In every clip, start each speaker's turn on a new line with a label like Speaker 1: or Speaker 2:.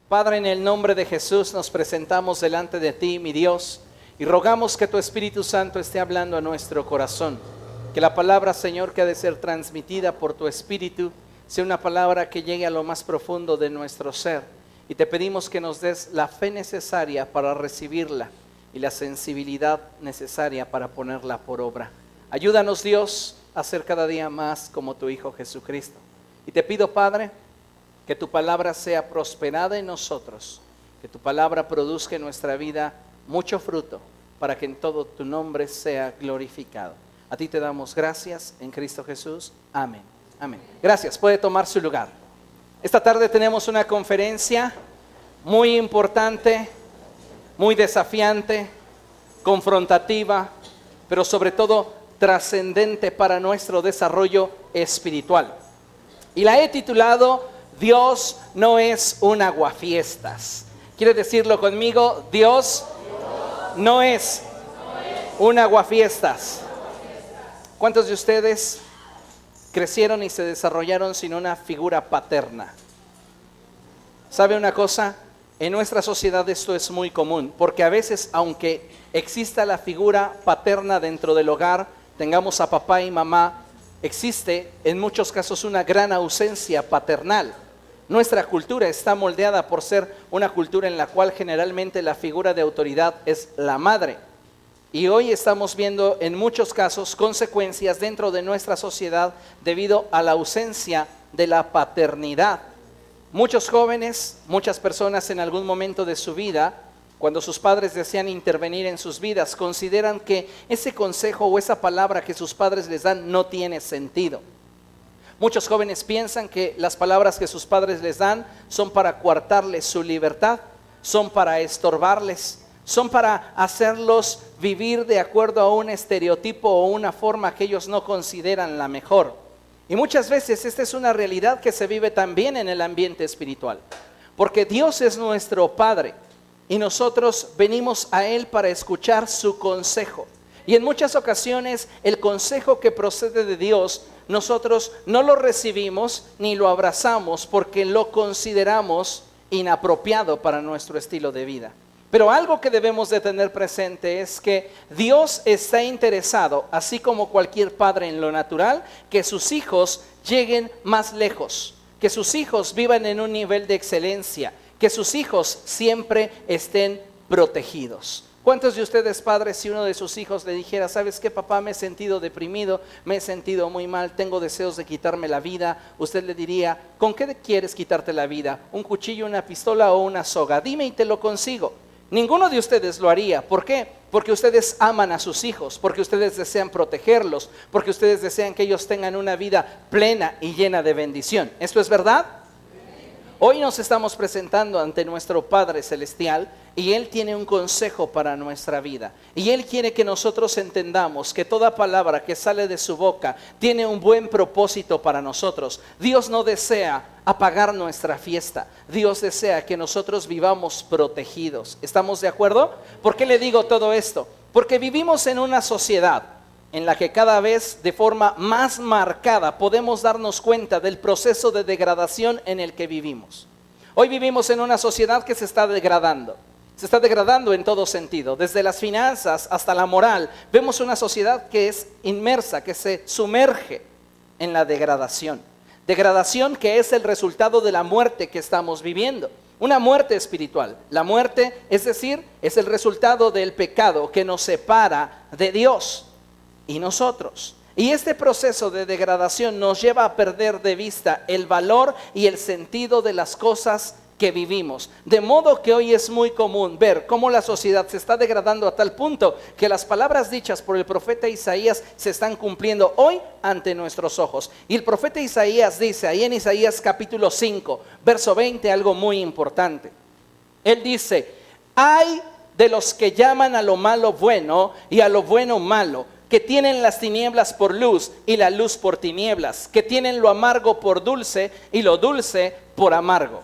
Speaker 1: Padre, en el nombre de Jesús nos presentamos delante de ti, mi Dios, y rogamos que tu Espíritu Santo esté hablando a nuestro corazón. Que la palabra, Señor, que ha de ser transmitida por tu Espíritu, sea una palabra que llegue a lo más profundo de nuestro ser. Y te pedimos que nos des la fe necesaria para recibirla y la sensibilidad necesaria para ponerla por obra. Ayúdanos, Dios, a ser cada día más como tu Hijo Jesucristo. Y te pido, Padre, que tu palabra sea prosperada en nosotros, que tu palabra produzca en nuestra vida mucho fruto, para que en todo tu nombre sea glorificado. A ti te damos gracias en Cristo Jesús. Amén. Amén. Gracias. Puede tomar su lugar. Esta tarde tenemos una conferencia muy importante, muy desafiante, confrontativa, pero sobre todo trascendente para nuestro desarrollo espiritual. Y la he titulado Dios no es un aguafiestas. ¿Quiere decirlo conmigo? Dios no es un aguafiestas. ¿Cuántos de ustedes crecieron y se desarrollaron sin una figura paterna? ¿Sabe una cosa? En nuestra sociedad esto es muy común, porque a veces, aunque exista la figura paterna dentro del hogar, tengamos a papá y mamá, existe en muchos casos una gran ausencia paternal. Nuestra cultura está moldeada por ser una cultura en la cual generalmente la figura de autoridad es la madre. Y hoy estamos viendo en muchos casos consecuencias dentro de nuestra sociedad debido a la ausencia de la paternidad. Muchos jóvenes, muchas personas en algún momento de su vida, cuando sus padres desean intervenir en sus vidas, consideran que ese consejo o esa palabra que sus padres les dan no tiene sentido. Muchos jóvenes piensan que las palabras que sus padres les dan son para coartarles su libertad, son para estorbarles, son para hacerlos vivir de acuerdo a un estereotipo o una forma que ellos no consideran la mejor. Y muchas veces esta es una realidad que se vive también en el ambiente espiritual, porque Dios es nuestro Padre y nosotros venimos a Él para escuchar su consejo. Y en muchas ocasiones el consejo que procede de Dios, nosotros no lo recibimos ni lo abrazamos porque lo consideramos inapropiado para nuestro estilo de vida. Pero algo que debemos de tener presente es que Dios está interesado, así como cualquier padre en lo natural, que sus hijos lleguen más lejos, que sus hijos vivan en un nivel de excelencia, que sus hijos siempre estén protegidos. ¿Cuántos de ustedes, padres, si uno de sus hijos le dijera, ¿sabes qué, papá? Me he sentido deprimido, me he sentido muy mal, tengo deseos de quitarme la vida? Usted le diría, ¿con qué quieres quitarte la vida? ¿Un cuchillo, una pistola o una soga? Dime y te lo consigo. Ninguno de ustedes lo haría. ¿Por qué? Porque ustedes aman a sus hijos, porque ustedes desean protegerlos, porque ustedes desean que ellos tengan una vida plena y llena de bendición. ¿Esto es verdad? Hoy nos estamos presentando ante nuestro Padre Celestial y Él tiene un consejo para nuestra vida. Y Él quiere que nosotros entendamos que toda palabra que sale de su boca tiene un buen propósito para nosotros. Dios no desea apagar nuestra fiesta. Dios desea que nosotros vivamos protegidos. ¿Estamos de acuerdo? ¿Por qué le digo todo esto? Porque vivimos en una sociedad en la que cada vez de forma más marcada podemos darnos cuenta del proceso de degradación en el que vivimos. Hoy vivimos en una sociedad que se está degradando. Se está degradando en todo sentido, desde las finanzas hasta la moral. Vemos una sociedad que es inmersa, que se sumerge en la degradación. Degradación que es el resultado de la muerte que estamos viviendo. Una muerte espiritual. La muerte, es decir, es el resultado del pecado que nos separa de Dios y nosotros. Y este proceso de degradación nos lleva a perder de vista el valor y el sentido de las cosas que vivimos. De modo que hoy es muy común ver cómo la sociedad se está degradando a tal punto que las palabras dichas por el profeta Isaías se están cumpliendo hoy ante nuestros ojos. Y el profeta Isaías dice ahí en Isaías capítulo 5, verso 20, algo muy importante. Él dice, ay de los que llaman a lo malo bueno y a lo bueno malo, que tienen las tinieblas por luz y la luz por tinieblas, que tienen lo amargo por dulce y lo dulce por amargo.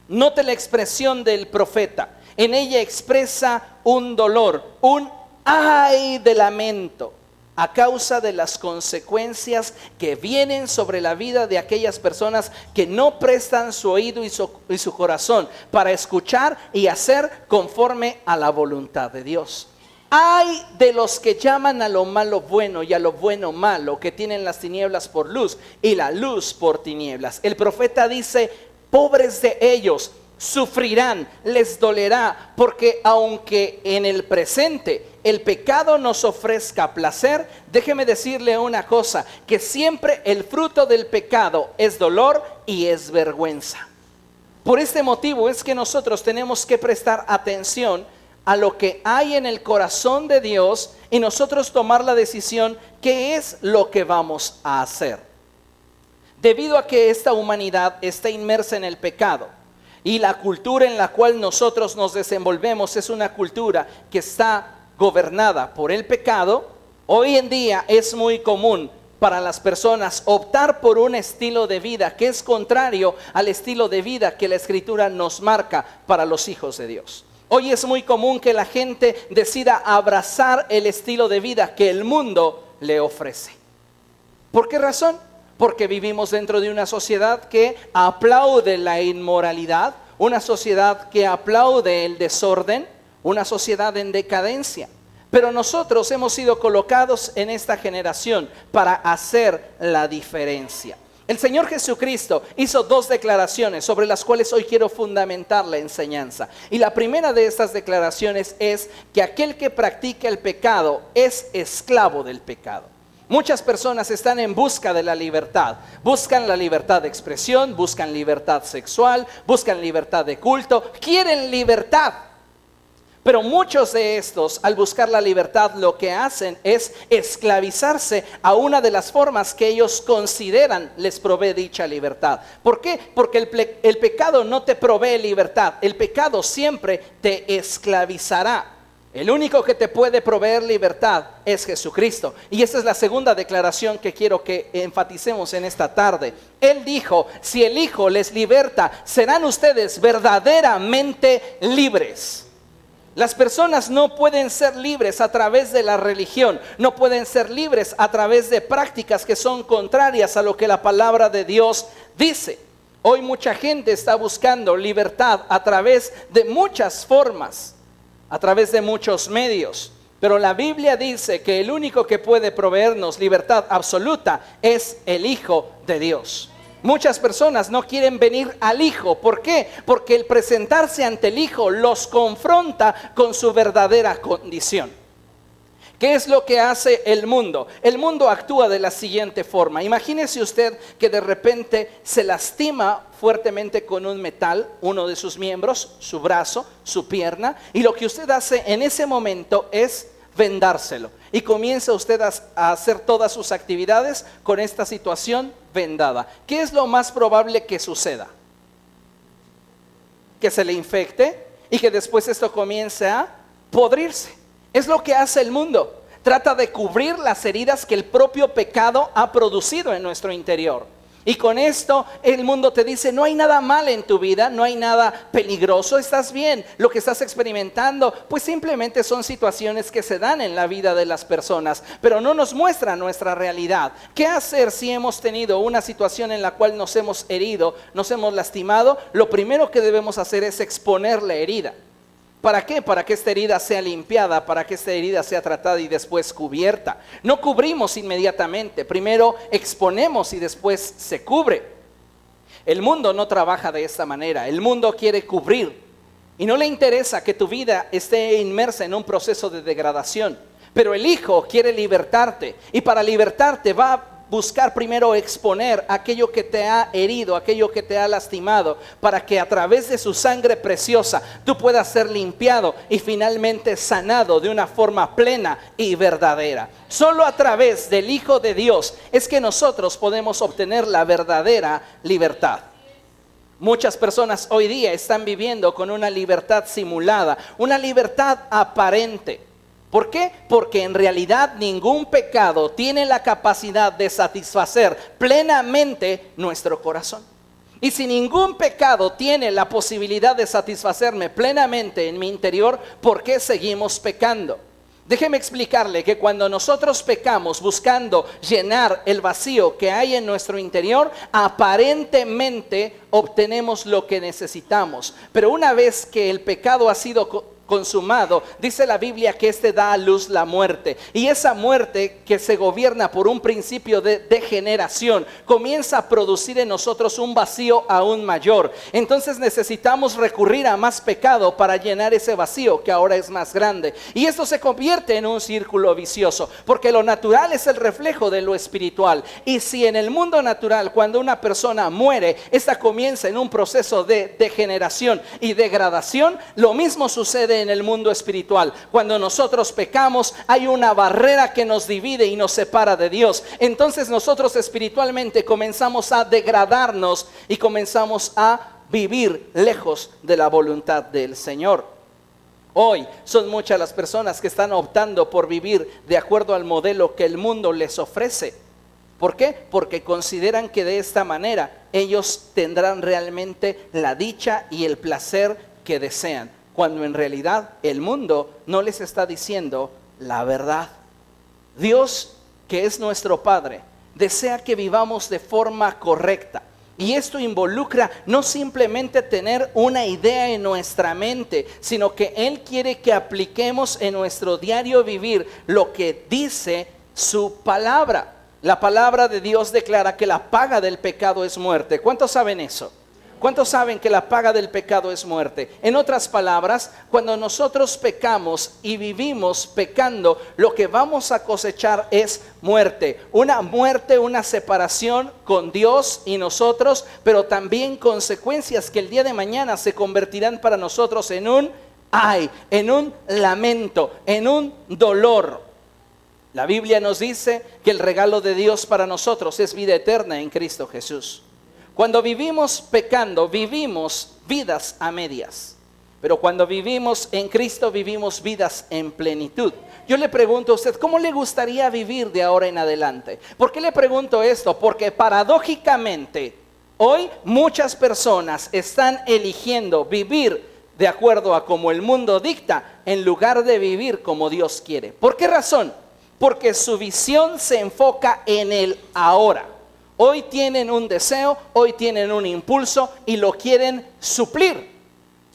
Speaker 1: Note la expresión del profeta. En ella expresa un dolor, un ay de lamento. a causa de las consecuencias que vienen sobre la vida de aquellas personas que no prestan su oído y su corazón para escuchar y hacer conforme a la voluntad de Dios. Ay de los que llaman a lo malo bueno y a lo bueno malo, que tienen las tinieblas por luz y la luz por tinieblas. El profeta dice, pobres de ellos, sufrirán, les dolerá, porque aunque en el presente el pecado nos ofrezca placer, déjeme decirle una cosa, que siempre el fruto del pecado es dolor y es vergüenza. Por este motivo es que nosotros tenemos que prestar atención a lo que hay en el corazón de Dios y nosotros tomar la decisión qué es lo que vamos a hacer. Debido a que esta humanidad está inmersa en el pecado y la cultura en la cual nosotros nos desenvolvemos es una cultura que está gobernada por el pecado, hoy en día es muy común para las personas optar por un estilo de vida que es contrario al estilo de vida que la Escritura nos marca para los hijos de Dios. Hoy es muy común que la gente decida abrazar el estilo de vida que el mundo le ofrece. ¿Por qué razón? Porque vivimos dentro de una sociedad que aplaude la inmoralidad, una sociedad que aplaude el desorden, una sociedad en decadencia. Pero nosotros hemos sido colocados en esta generación para hacer la diferencia. El Señor Jesucristo hizo 2 declaraciones sobre las cuales hoy quiero fundamentar la enseñanza. Y la primera de estas declaraciones es que aquel que practica el pecado es esclavo del pecado. Muchas personas están en busca de la libertad. Buscan la libertad de expresión, buscan libertad sexual, buscan libertad de culto, quieren libertad. Pero muchos de estos, al buscar la libertad, lo que hacen es esclavizarse a una de las formas que ellos consideran les provee dicha libertad. ¿Por qué? Porque el pecado no te provee libertad. El pecado siempre te esclavizará. El único que te puede proveer libertad es Jesucristo. Y esa es la segunda declaración que quiero que enfaticemos en esta tarde. Él dijo, si el Hijo les liberta, serán ustedes verdaderamente libres. Las personas no pueden ser libres a través de la religión, no pueden ser libres a través de prácticas que son contrarias a lo que la palabra de Dios dice. Hoy mucha gente está buscando libertad a través de muchas formas, a través de muchos medios. Pero la Biblia dice que el único que puede proveernos libertad absoluta es el Hijo de Dios. Muchas personas no quieren venir al Hijo. ¿Por qué? Porque el presentarse ante el Hijo los confronta con su verdadera condición. ¿Qué es lo que hace el mundo? El mundo actúa de la siguiente forma. Imagínese usted que de repente se lastima fuertemente con un metal, uno de sus miembros, su brazo, su pierna, y lo que usted hace en ese momento es vendárselo. Y comienza usted a hacer todas sus actividades con esta situación vendada. ¿Qué es lo más probable que suceda? Que se le infecte y que después esto comience a podrirse. Es lo que hace el mundo. Trata de cubrir las heridas que el propio pecado ha producido en nuestro interior. Y con esto el mundo te dice, no hay nada mal en tu vida, no hay nada peligroso, estás bien. Lo que estás experimentando, pues simplemente son situaciones que se dan en la vida de las personas, pero no nos muestra nuestra realidad. ¿Qué hacer si hemos tenido una situación en la cual nos hemos herido, nos hemos lastimado? Lo primero que debemos hacer es exponer la herida. ¿Para qué? Para que esta herida sea limpiada, para que esta herida sea tratada y después cubierta. No cubrimos inmediatamente, primero exponemos y después se cubre. El mundo no trabaja de esta manera, el mundo quiere cubrir y no le interesa que tu vida esté inmersa en un proceso de degradación. Pero el Hijo quiere libertarte y para libertarte va a buscar primero exponer aquello que te ha herido, aquello que te ha lastimado, para que a través de su sangre preciosa tú puedas ser limpiado y finalmente sanado de una forma plena y verdadera. Solo a través del Hijo de Dios es que nosotros podemos obtener la verdadera libertad. Muchas personas hoy día están viviendo con una libertad simulada, una libertad aparente. ¿Por qué? Porque en realidad ningún pecado tiene la capacidad de satisfacer plenamente nuestro corazón. Y si ningún pecado tiene la posibilidad de satisfacerme plenamente en mi interior, ¿por qué seguimos pecando? Déjeme explicarle que cuando nosotros pecamos buscando llenar el vacío que hay en nuestro interior, aparentemente obtenemos lo que necesitamos. Pero una vez que el pecado ha sido consumado, dice la Biblia que este da a luz la muerte, y esa muerte que se gobierna por un principio de degeneración comienza a producir en nosotros un vacío aún mayor. Entonces necesitamos recurrir a más pecado para llenar ese vacío que ahora es más grande, y esto se convierte en un círculo vicioso, porque lo natural es el reflejo de lo espiritual. Y si en el mundo natural, cuando una persona muere, esta comienza en un proceso de degeneración y degradación, lo mismo sucede en el mundo espiritual. Cuando nosotros pecamos, hay una barrera que nos divide y nos separa de Dios. Entonces nosotros espiritualmente comenzamos a degradarnos y comenzamos a vivir lejos de la voluntad del Señor. Hoy son muchas las personas que están optando por vivir de acuerdo al modelo que el mundo les ofrece. ¿Por qué? Porque consideran que de esta manera ellos tendrán realmente la dicha y el placer que desean, cuando en realidad el mundo no les está diciendo la verdad. Dios, que es nuestro Padre, desea que vivamos de forma correcta. Y esto involucra no simplemente tener una idea en nuestra mente, sino que Él quiere que apliquemos en nuestro diario vivir lo que dice su palabra. La palabra de Dios declara que la paga del pecado es muerte. ¿Cuántos saben eso? ¿Cuántos saben que la paga del pecado es muerte? En otras palabras, cuando nosotros pecamos y vivimos pecando, lo que vamos a cosechar es muerte. Una muerte, una separación con Dios y nosotros, pero también consecuencias que el día de mañana se convertirán para nosotros en un ay, en un lamento, en un dolor. La Biblia nos dice que el regalo de Dios para nosotros es vida eterna en Cristo Jesús. Cuando vivimos pecando, vivimos vidas a medias. Pero cuando vivimos en Cristo, vivimos vidas en plenitud. Yo le pregunto a usted, ¿cómo le gustaría vivir de ahora en adelante? ¿Por qué le pregunto esto? Porque paradójicamente, hoy muchas personas están eligiendo vivir de acuerdo a como el mundo dicta, en lugar de vivir como Dios quiere. ¿Por qué razón? Porque su visión se enfoca en el ahora. Hoy tienen un deseo, hoy tienen un impulso y lo quieren suplir.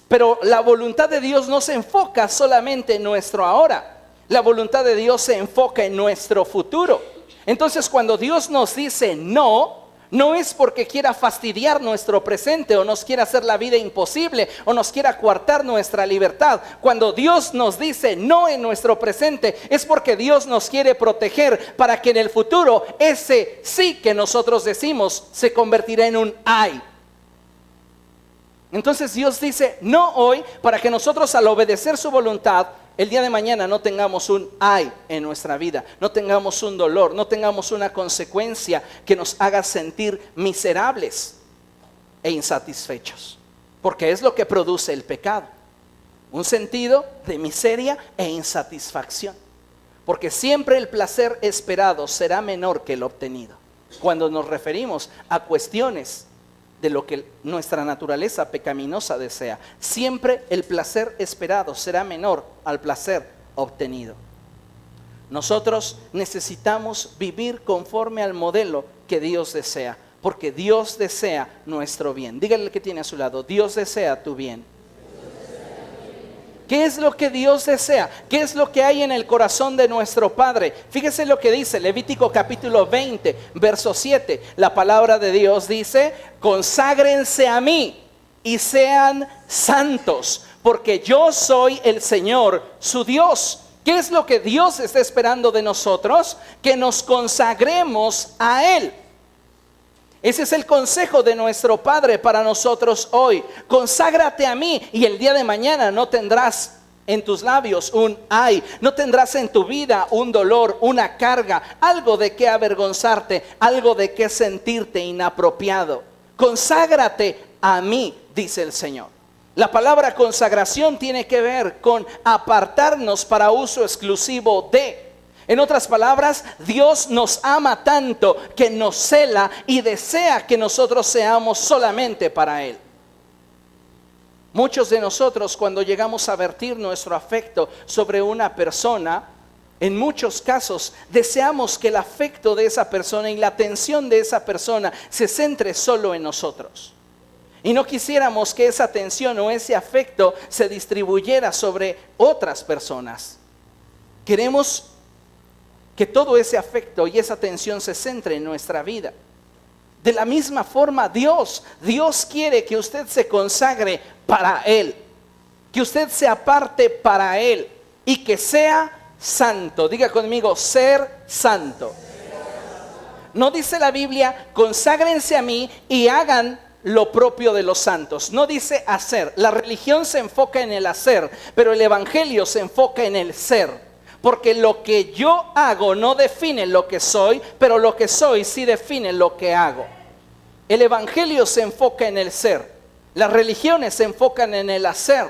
Speaker 1: Pero la voluntad de Dios no se enfoca solamente en nuestro ahora. La voluntad de Dios se enfoca en nuestro futuro. Entonces, cuando Dios nos dice no, no es porque quiera fastidiar nuestro presente o nos quiera hacer la vida imposible o nos quiera coartar nuestra libertad. Cuando Dios nos dice no en nuestro presente, es porque Dios nos quiere proteger para que en el futuro ese sí que nosotros decimos se convertirá en un ay. Entonces Dios dice no hoy para que nosotros, al obedecer su voluntad, el día de mañana no tengamos un ay en nuestra vida, no tengamos un dolor, no tengamos una consecuencia que nos haga sentir miserables e insatisfechos. Porque es lo que produce el pecado, un sentido de miseria e insatisfacción. Porque siempre el placer esperado será menor que el obtenido. Cuando nos referimos a cuestiones de lo que nuestra naturaleza pecaminosa desea, siempre el placer esperado será menor al placer obtenido. Nosotros necesitamos vivir conforme al modelo que Dios desea, porque Dios desea nuestro bien. Dígale al que tiene a su lado, Dios desea tu bien. ¿Qué es lo que Dios desea? ¿Qué es lo que hay en el corazón de nuestro Padre? Fíjese lo que dice Levítico capítulo 20, verso 7. La palabra de Dios dice, conságrense a mí y sean santos, porque yo soy el Señor, su Dios. ¿Qué es lo que Dios está esperando de nosotros? Que nos consagremos a Él. Ese es el consejo de nuestro Padre para nosotros hoy. Conságrate a mí y el día de mañana no tendrás en tus labios un ay, no tendrás en tu vida un dolor, una carga, algo de qué avergonzarte, algo de qué sentirte inapropiado. Conságrate a mí, dice el Señor. La palabra consagración tiene que ver con apartarnos para uso exclusivo de. En otras palabras, Dios nos ama tanto que nos cela y desea que nosotros seamos solamente para Él. Muchos de nosotros, cuando llegamos a vertir nuestro afecto sobre una persona, En muchos casos deseamos que el afecto de esa persona y la atención de esa persona se centre solo en nosotros. Y no quisiéramos que esa atención o ese afecto se distribuyera sobre otras personas. Queremos que todo ese afecto y esa atención se centre en nuestra vida. De la misma forma, Dios quiere que usted se consagre para Él, que usted se aparte para Él y que sea santo. Diga conmigo, ser santo. No dice la Biblia, conságrense a mí y hagan lo propio de los santos. No dice hacer. La religión se enfoca en el hacer, pero el evangelio se enfoca en el ser. Porque lo que yo hago no define lo que soy, pero lo que soy sí define lo que hago. El evangelio se enfoca en el ser. Las religiones se enfocan en el hacer.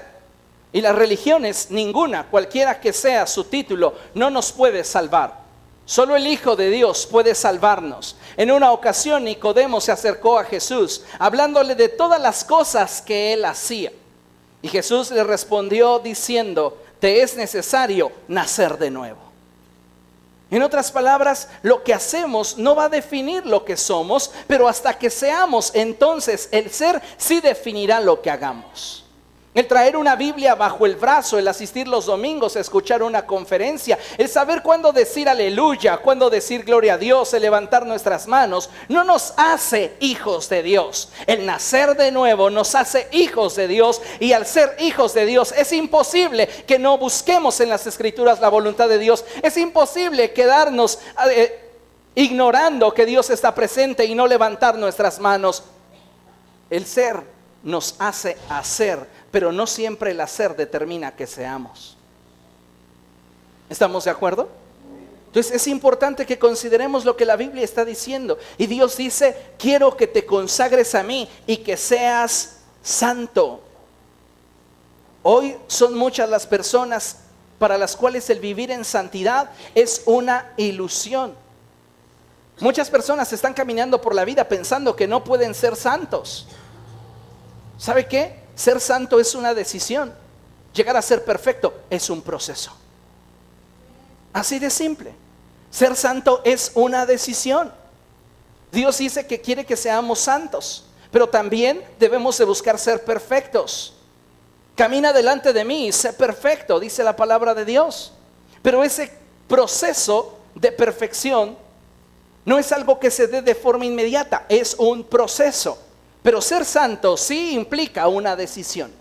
Speaker 1: Y las religiones, ninguna, cualquiera que sea su título, no nos puede salvar. Solo el Hijo de Dios puede salvarnos. En una ocasión Nicodemo se acercó a Jesús, hablándole de todas las cosas que él hacía. Y Jesús le respondió diciendo, te es necesario nacer de nuevo. En otras palabras, lo que hacemos no va a definir lo que somos, pero hasta que seamos, entonces el ser sí definirá lo que hagamos. El traer una Biblia bajo el brazo, el asistir los domingos a escuchar una conferencia, el saber cuándo decir aleluya, cuándo decir gloria a Dios, el levantar nuestras manos, no nos hace hijos de Dios. El nacer de nuevo nos hace hijos de Dios, y al ser hijos de Dios es imposible que no busquemos en las Escrituras la voluntad de Dios. Es imposible quedarnos ignorando que Dios está presente y no levantar nuestras manos. El ser nos hace hacer, pero no siempre el hacer determina que seamos. ¿Estamos de acuerdo? Entonces es importante que consideremos lo que la Biblia está diciendo. Y Dios dice, quiero que te consagres a mí y que seas santo. Hoy son muchas las personas para las cuales el vivir en santidad es una ilusión. Muchas personas están caminando por la vida pensando que no pueden ser santos. ¿Sabe qué? Ser santo es una decisión. Llegar a ser perfecto es un proceso. Así de simple. Ser santo es una decisión. Dios dice que quiere que seamos santos, pero también debemos de buscar ser perfectos. Camina delante de mí y sé perfecto, dice la palabra de Dios. Pero ese proceso de perfección no es algo que se dé de forma inmediata, es un proceso. Pero ser santo sí implica una decisión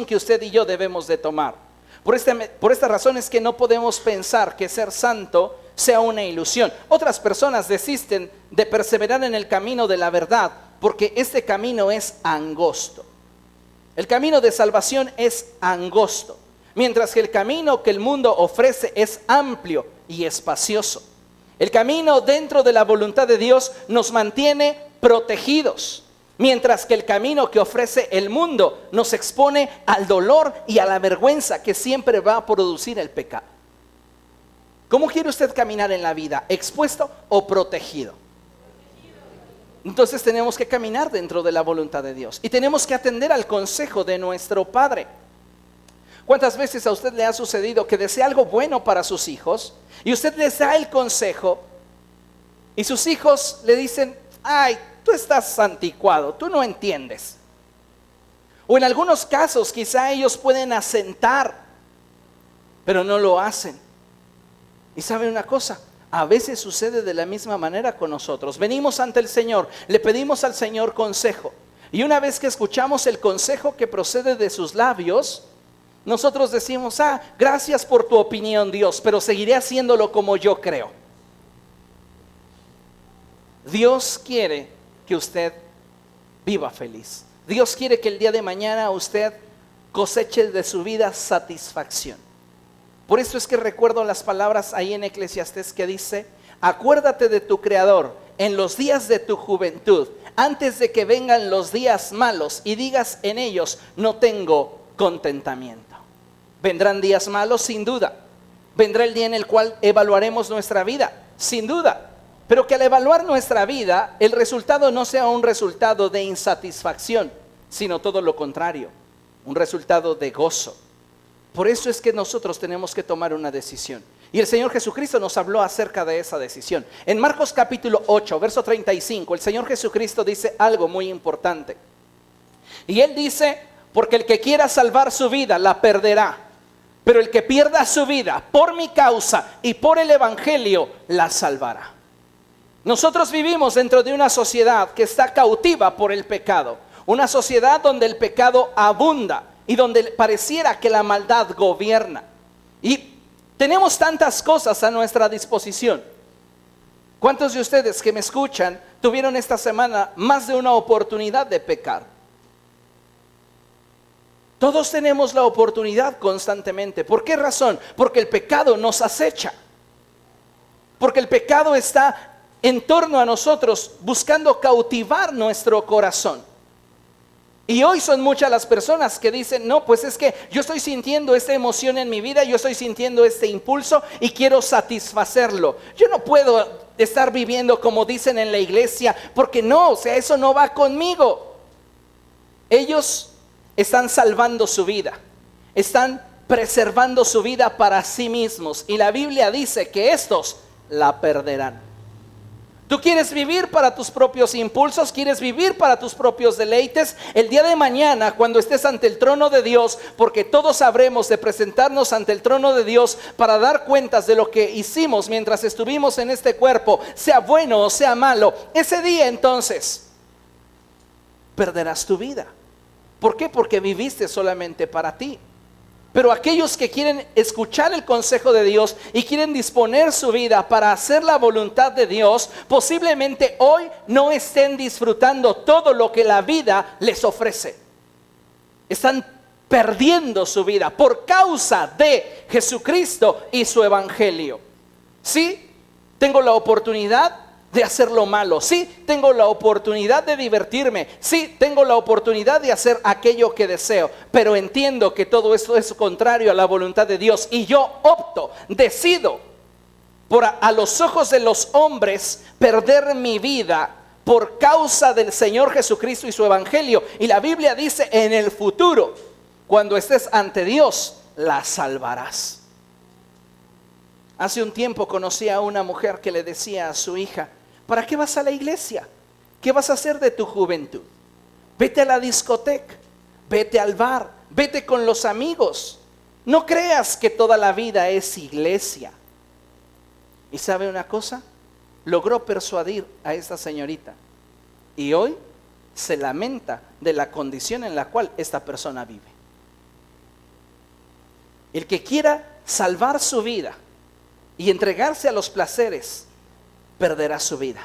Speaker 1: que usted y yo debemos de tomar. Por esta razón es que no podemos pensar que ser santo sea una ilusión. Otras personas desisten de perseverar en el camino de la verdad porque este camino es angosto. El camino de salvación es angosto, mientras que el camino que el mundo ofrece es amplio y espacioso. El camino dentro de la voluntad de Dios nos mantiene protegidos, mientras que el camino que ofrece el mundo nos expone al dolor y a la vergüenza que siempre va a producir el pecado. ¿Cómo quiere usted caminar en la vida? ¿Expuesto o protegido? Entonces tenemos que caminar dentro de la voluntad de Dios y tenemos que atender al consejo de nuestro Padre. ¿Cuántas veces a usted le ha sucedido que desea algo bueno para sus hijos y usted les da el consejo y sus hijos le dicen, ay, tú estás anticuado, tú no entiendes? O en algunos casos quizá ellos pueden asentar, pero no lo hacen. Y ¿saben una cosa? A veces sucede de la misma manera con nosotros. Venimos ante el Señor, le pedimos al Señor consejo. Y una vez que escuchamos el consejo que procede de sus labios, nosotros decimos, gracias por tu opinión, Dios, pero seguiré haciéndolo como yo creo. Dios quiere que usted viva feliz. Dios quiere que el día de mañana usted coseche de su vida satisfacción. Por eso es que recuerdo las palabras ahí en Eclesiastés que dice, acuérdate de tu Creador en los días de tu juventud, antes de que vengan los días malos y digas en ellos, no tengo contentamiento. Vendrán días malos, sin duda. Vendrá el día en el cual evaluaremos nuestra vida, sin duda. Pero que al evaluar nuestra vida, el resultado no sea un resultado de insatisfacción, sino todo lo contrario, un resultado de gozo. Por eso es que nosotros tenemos que tomar una decisión. Y el Señor Jesucristo nos habló acerca de esa decisión. En Marcos capítulo 8, verso 35, el Señor Jesucristo dice algo muy importante. Y Él dice, porque el que quiera salvar su vida, la perderá. Pero el que pierda su vida por mi causa y por el Evangelio, la salvará. Nosotros vivimos dentro de una sociedad que está cautiva por el pecado. Una sociedad donde el pecado abunda y donde pareciera que la maldad gobierna. Y tenemos tantas cosas a nuestra disposición. ¿Cuántos de ustedes que me escuchan tuvieron esta semana más de una oportunidad de pecar? Todos tenemos la oportunidad constantemente. ¿Por qué razón? Porque el pecado nos acecha. Porque el pecado está en torno a nosotros buscando cautivar nuestro corazón. Y hoy son muchas las personas que dicen, no, pues es que yo estoy sintiendo esta emoción en mi vida, yo estoy sintiendo este impulso y quiero satisfacerlo. Yo no puedo estar viviendo como dicen en la iglesia, porque no, o sea, eso no va conmigo. Ellos están salvando su vida, están preservando su vida para sí mismos. Y la Biblia dice que estos la perderán. ¿Tú quieres vivir para tus propios impulsos? ¿Quieres vivir para tus propios deleites? El día de mañana, cuando estés ante el trono de Dios, porque todos habremos de presentarnos ante el trono de Dios para dar cuentas de lo que hicimos mientras estuvimos en este cuerpo, sea bueno o sea malo, ese día entonces perderás tu vida. ¿Por qué? Porque viviste solamente para ti. Pero aquellos que quieren escuchar el consejo de Dios y quieren disponer su vida para hacer la voluntad de Dios, posiblemente hoy no estén disfrutando todo lo que la vida les ofrece. Están perdiendo su vida por causa de Jesucristo y su evangelio. Sí, tengo la oportunidad de hacer lo malo. Sí, tengo la oportunidad de divertirme. Sí, tengo la oportunidad de hacer aquello que deseo. Pero entiendo que todo esto es contrario a la voluntad de Dios. Y yo decido, a los ojos de los hombres, perder mi vida por causa del Señor Jesucristo y su evangelio. Y la Biblia dice, en el futuro, cuando estés ante Dios, la salvarás. Hace un tiempo conocí a una mujer que le decía a su hija, ¿para qué vas a la iglesia? ¿Qué vas a hacer de tu juventud? Vete a la discoteca, vete al bar, vete con los amigos. No creas que toda la vida es iglesia. ¿Y sabe una cosa? Logró persuadir a esta señorita. Y hoy se lamenta de la condición en la cual esta persona vive. El que quiera salvar su vida y entregarse a los placeres, perderá su vida.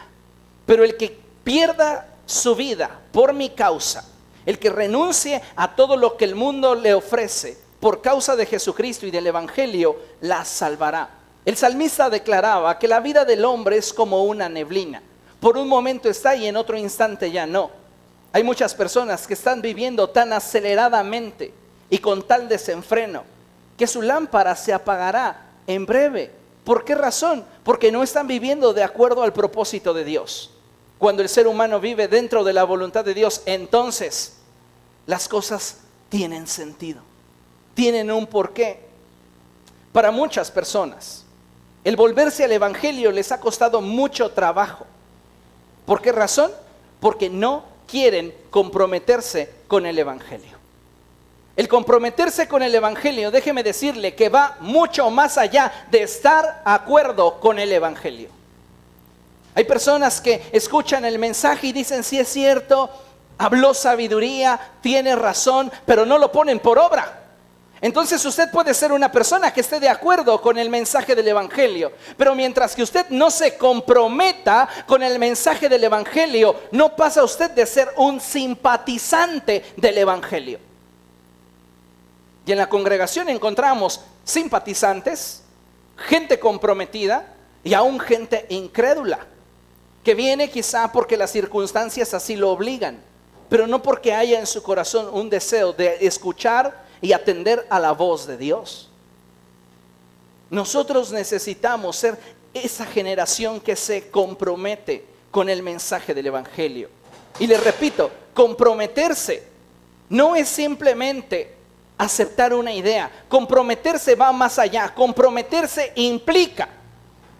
Speaker 1: Pero el que pierda su vida por mi causa, el que renuncie a todo lo que el mundo le ofrece por causa de Jesucristo y del evangelio, la salvará. El salmista declaraba que la vida del hombre es como una neblina. Por un momento está y en otro instante ya no. Hay muchas personas que están viviendo tan aceleradamente y con tal desenfreno que su lámpara se apagará en breve. ¿Por qué razón? Porque no están viviendo de acuerdo al propósito de Dios. Cuando el ser humano vive dentro de la voluntad de Dios, entonces las cosas tienen sentido, tienen un porqué. Para muchas personas, el volverse al evangelio les ha costado mucho trabajo. ¿Por qué razón? Porque no quieren comprometerse con el evangelio. El comprometerse con el evangelio, déjeme decirle que va mucho más allá de estar de acuerdo con el evangelio. Hay personas que escuchan el mensaje y dicen, sí es cierto, habló sabiduría, tiene razón, pero no lo ponen por obra. Entonces usted puede ser una persona que esté de acuerdo con el mensaje del evangelio, pero mientras que usted no se comprometa con el mensaje del evangelio, no pasa usted de ser un simpatizante del evangelio. Y en la congregación encontramos simpatizantes, gente comprometida y aún gente incrédula, que viene quizá porque las circunstancias así lo obligan, pero no porque haya en su corazón un deseo de escuchar y atender a la voz de Dios. Nosotros necesitamos ser esa generación que se compromete con el mensaje del evangelio. Y les repito, comprometerse no es simplemente aceptar una idea. Comprometerse va más allá. Comprometerse implica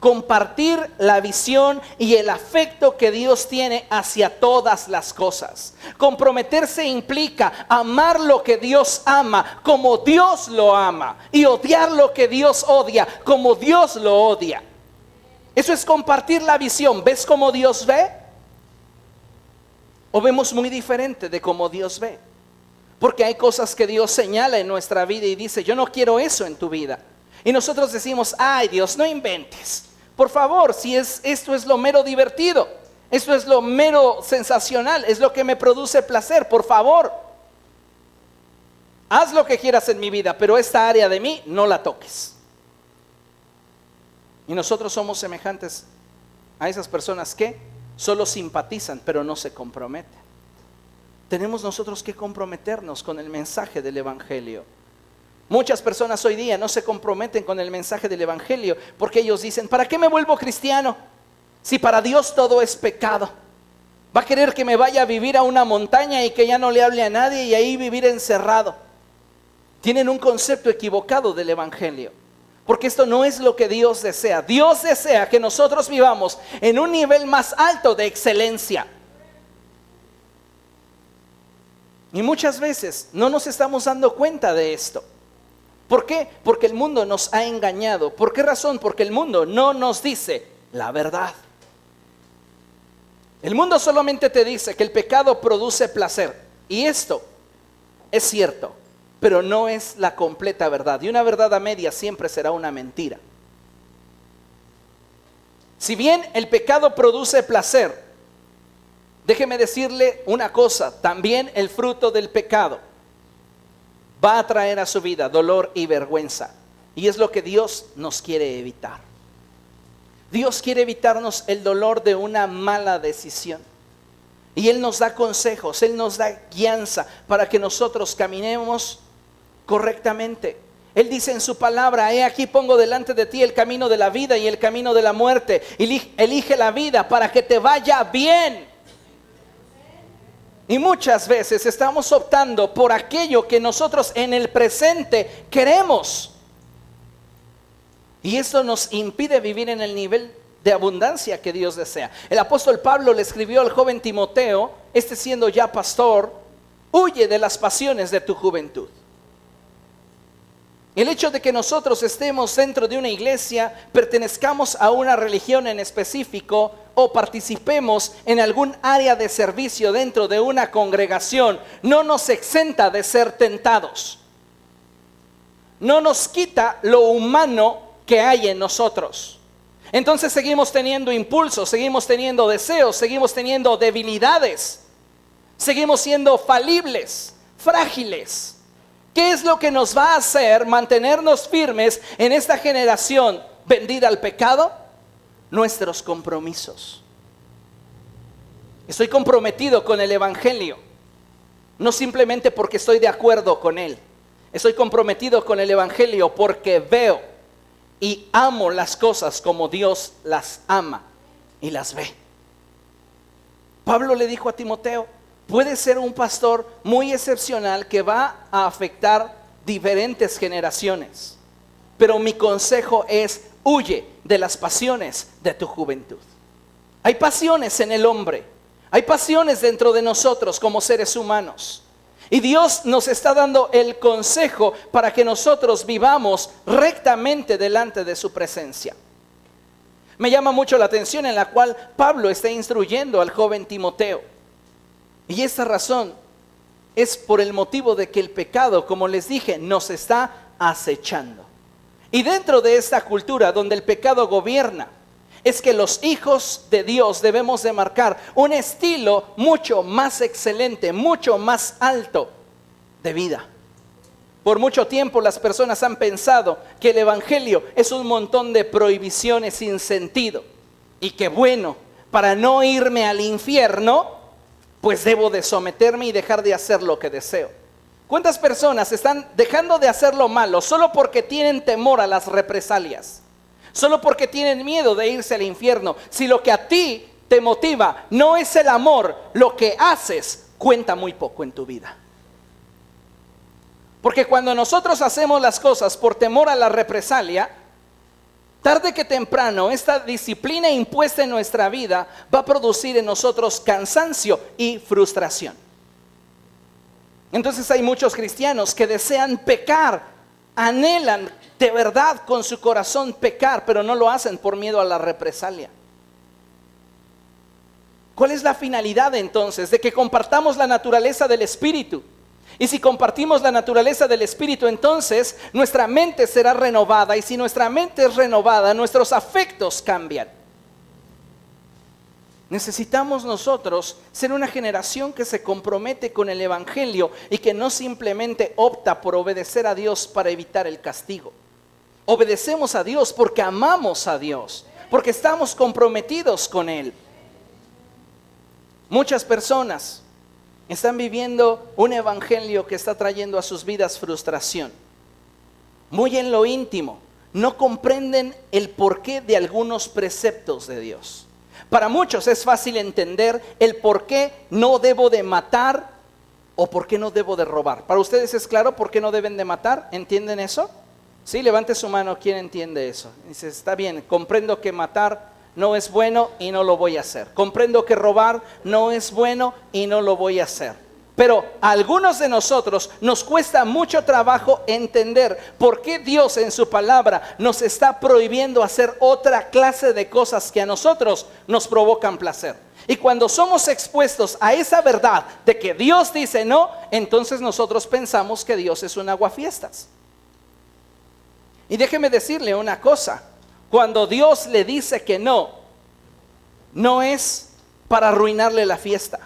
Speaker 1: compartir la visión y el afecto que Dios tiene hacia todas las cosas. Comprometerse implica amar lo que Dios ama como Dios lo ama y odiar lo que Dios odia como Dios lo odia. Eso es compartir la visión. ¿Ves cómo Dios ve? ¿O vemos muy diferente de cómo Dios ve? Porque hay cosas que Dios señala en nuestra vida y dice, yo no quiero eso en tu vida. Y nosotros decimos, ay Dios, no inventes. Por favor, si esto es lo mero divertido, esto es lo mero sensacional, es lo que me produce placer, por favor. Haz lo que quieras en mi vida, pero esta área de mí no la toques. Y nosotros somos semejantes a esas personas que solo simpatizan, pero no se comprometen. Tenemos nosotros que comprometernos con el mensaje del Evangelio. Muchas personas hoy día no se comprometen con el mensaje del Evangelio porque ellos dicen, ¿para qué me vuelvo cristiano? Si para Dios todo es pecado. Va a querer que me vaya a vivir a una montaña y que ya no le hable a nadie y ahí vivir encerrado. Tienen un concepto equivocado del Evangelio. Porque esto no es lo que Dios desea. Dios desea que nosotros vivamos en un nivel más alto de excelencia. Y muchas veces no nos estamos dando cuenta de esto. ¿Por qué? Porque el mundo nos ha engañado. ¿Por qué razón? Porque el mundo no nos dice la verdad. El mundo solamente te dice que el pecado produce placer. Y esto es cierto, pero no es la completa verdad. Y una verdad a media siempre será una mentira. Si bien el pecado produce placer, déjeme decirle una cosa, también el fruto del pecado va a traer a su vida dolor y vergüenza. Y es lo que Dios nos quiere evitar. Dios quiere evitarnos el dolor de una mala decisión. Y Él nos da consejos, Él nos da guianza para que nosotros caminemos correctamente. Él dice en su palabra, he aquí pongo delante de ti el camino de la vida y el camino de la muerte. Elige la vida para que te vaya bien. Y muchas veces estamos optando por aquello que nosotros en el presente queremos. Y esto nos impide vivir en el nivel de abundancia que Dios desea. El apóstol Pablo le escribió al joven Timoteo, siendo ya pastor, huye de las pasiones de tu juventud. El hecho de que nosotros estemos dentro de una iglesia, pertenezcamos a una religión en específico o participemos en algún área de servicio dentro de una congregación, no nos exenta de ser tentados. No nos quita lo humano que hay en nosotros. Entonces seguimos teniendo impulsos, seguimos teniendo deseos, seguimos teniendo debilidades, seguimos siendo falibles, frágiles. ¿Qué es lo que nos va a hacer mantenernos firmes en esta generación vendida al pecado? Nuestros compromisos. Estoy comprometido con el Evangelio, no simplemente porque estoy de acuerdo con él. Estoy comprometido con el Evangelio porque veo y amo las cosas como Dios las ama y las ve. Pablo le dijo a Timoteo, puede ser un pastor muy excepcional que va a afectar diferentes generaciones. Pero mi consejo es, huye de las pasiones de tu juventud. Hay pasiones en el hombre, hay pasiones dentro de nosotros como seres humanos. Y Dios nos está dando el consejo para que nosotros vivamos rectamente delante de su presencia. Me llama mucho la atención en la cual Pablo está instruyendo al joven Timoteo. Y esta razón es por el motivo de que el pecado, como les dije, nos está acechando. Y dentro de esta cultura donde el pecado gobierna, es que los hijos de Dios debemos de marcar un estilo mucho más excelente, mucho más alto de vida. Por mucho tiempo las personas han pensado que el Evangelio es un montón de prohibiciones sin sentido. Y que bueno, para no irme al infierno, pues debo de someterme y dejar de hacer lo que deseo. ¿Cuántas personas están dejando de hacer lo malo solo porque tienen temor a las represalias? Solo porque tienen miedo de irse al infierno. Si lo que a ti te motiva no es el amor, lo que haces cuenta muy poco en tu vida. Porque cuando nosotros hacemos las cosas por temor a la represalia, tarde que temprano esta disciplina impuesta en nuestra vida va a producir en nosotros cansancio y frustración. Entonces hay muchos cristianos que desean pecar, anhelan de verdad con su corazón pecar, pero no lo hacen por miedo a la represalia. ¿Cuál es la finalidad entonces? De que compartamos la naturaleza del Espíritu. Y si compartimos la naturaleza del Espíritu, entonces nuestra mente será renovada. Y si nuestra mente es renovada, nuestros afectos cambian. Necesitamos nosotros ser una generación que se compromete con el Evangelio y que no simplemente opta por obedecer a Dios para evitar el castigo. Obedecemos a Dios porque amamos a Dios, porque estamos comprometidos con Él. Muchas personas están viviendo un evangelio que está trayendo a sus vidas frustración. Muy en lo íntimo, no comprenden el porqué de algunos preceptos de Dios. Para muchos es fácil entender el por qué no debo de matar o por qué no debo de robar. ¿Para ustedes es claro por qué no deben de matar? ¿Entienden eso? Sí, levante su mano, ¿quién entiende eso? Dice, está bien, comprendo que matar no es bueno y no lo voy a hacer. Comprendo que robar no es bueno y no lo voy a hacer. Pero a algunos de nosotros nos cuesta mucho trabajo entender por qué Dios en su palabra nos está prohibiendo hacer otra clase de cosas que a nosotros nos provocan placer. Y cuando somos expuestos a esa verdad de que Dios dice no, entonces nosotros pensamos que Dios es un aguafiestas. Y déjeme decirle una cosa. Cuando Dios le dice que no, no es para arruinarle la fiesta,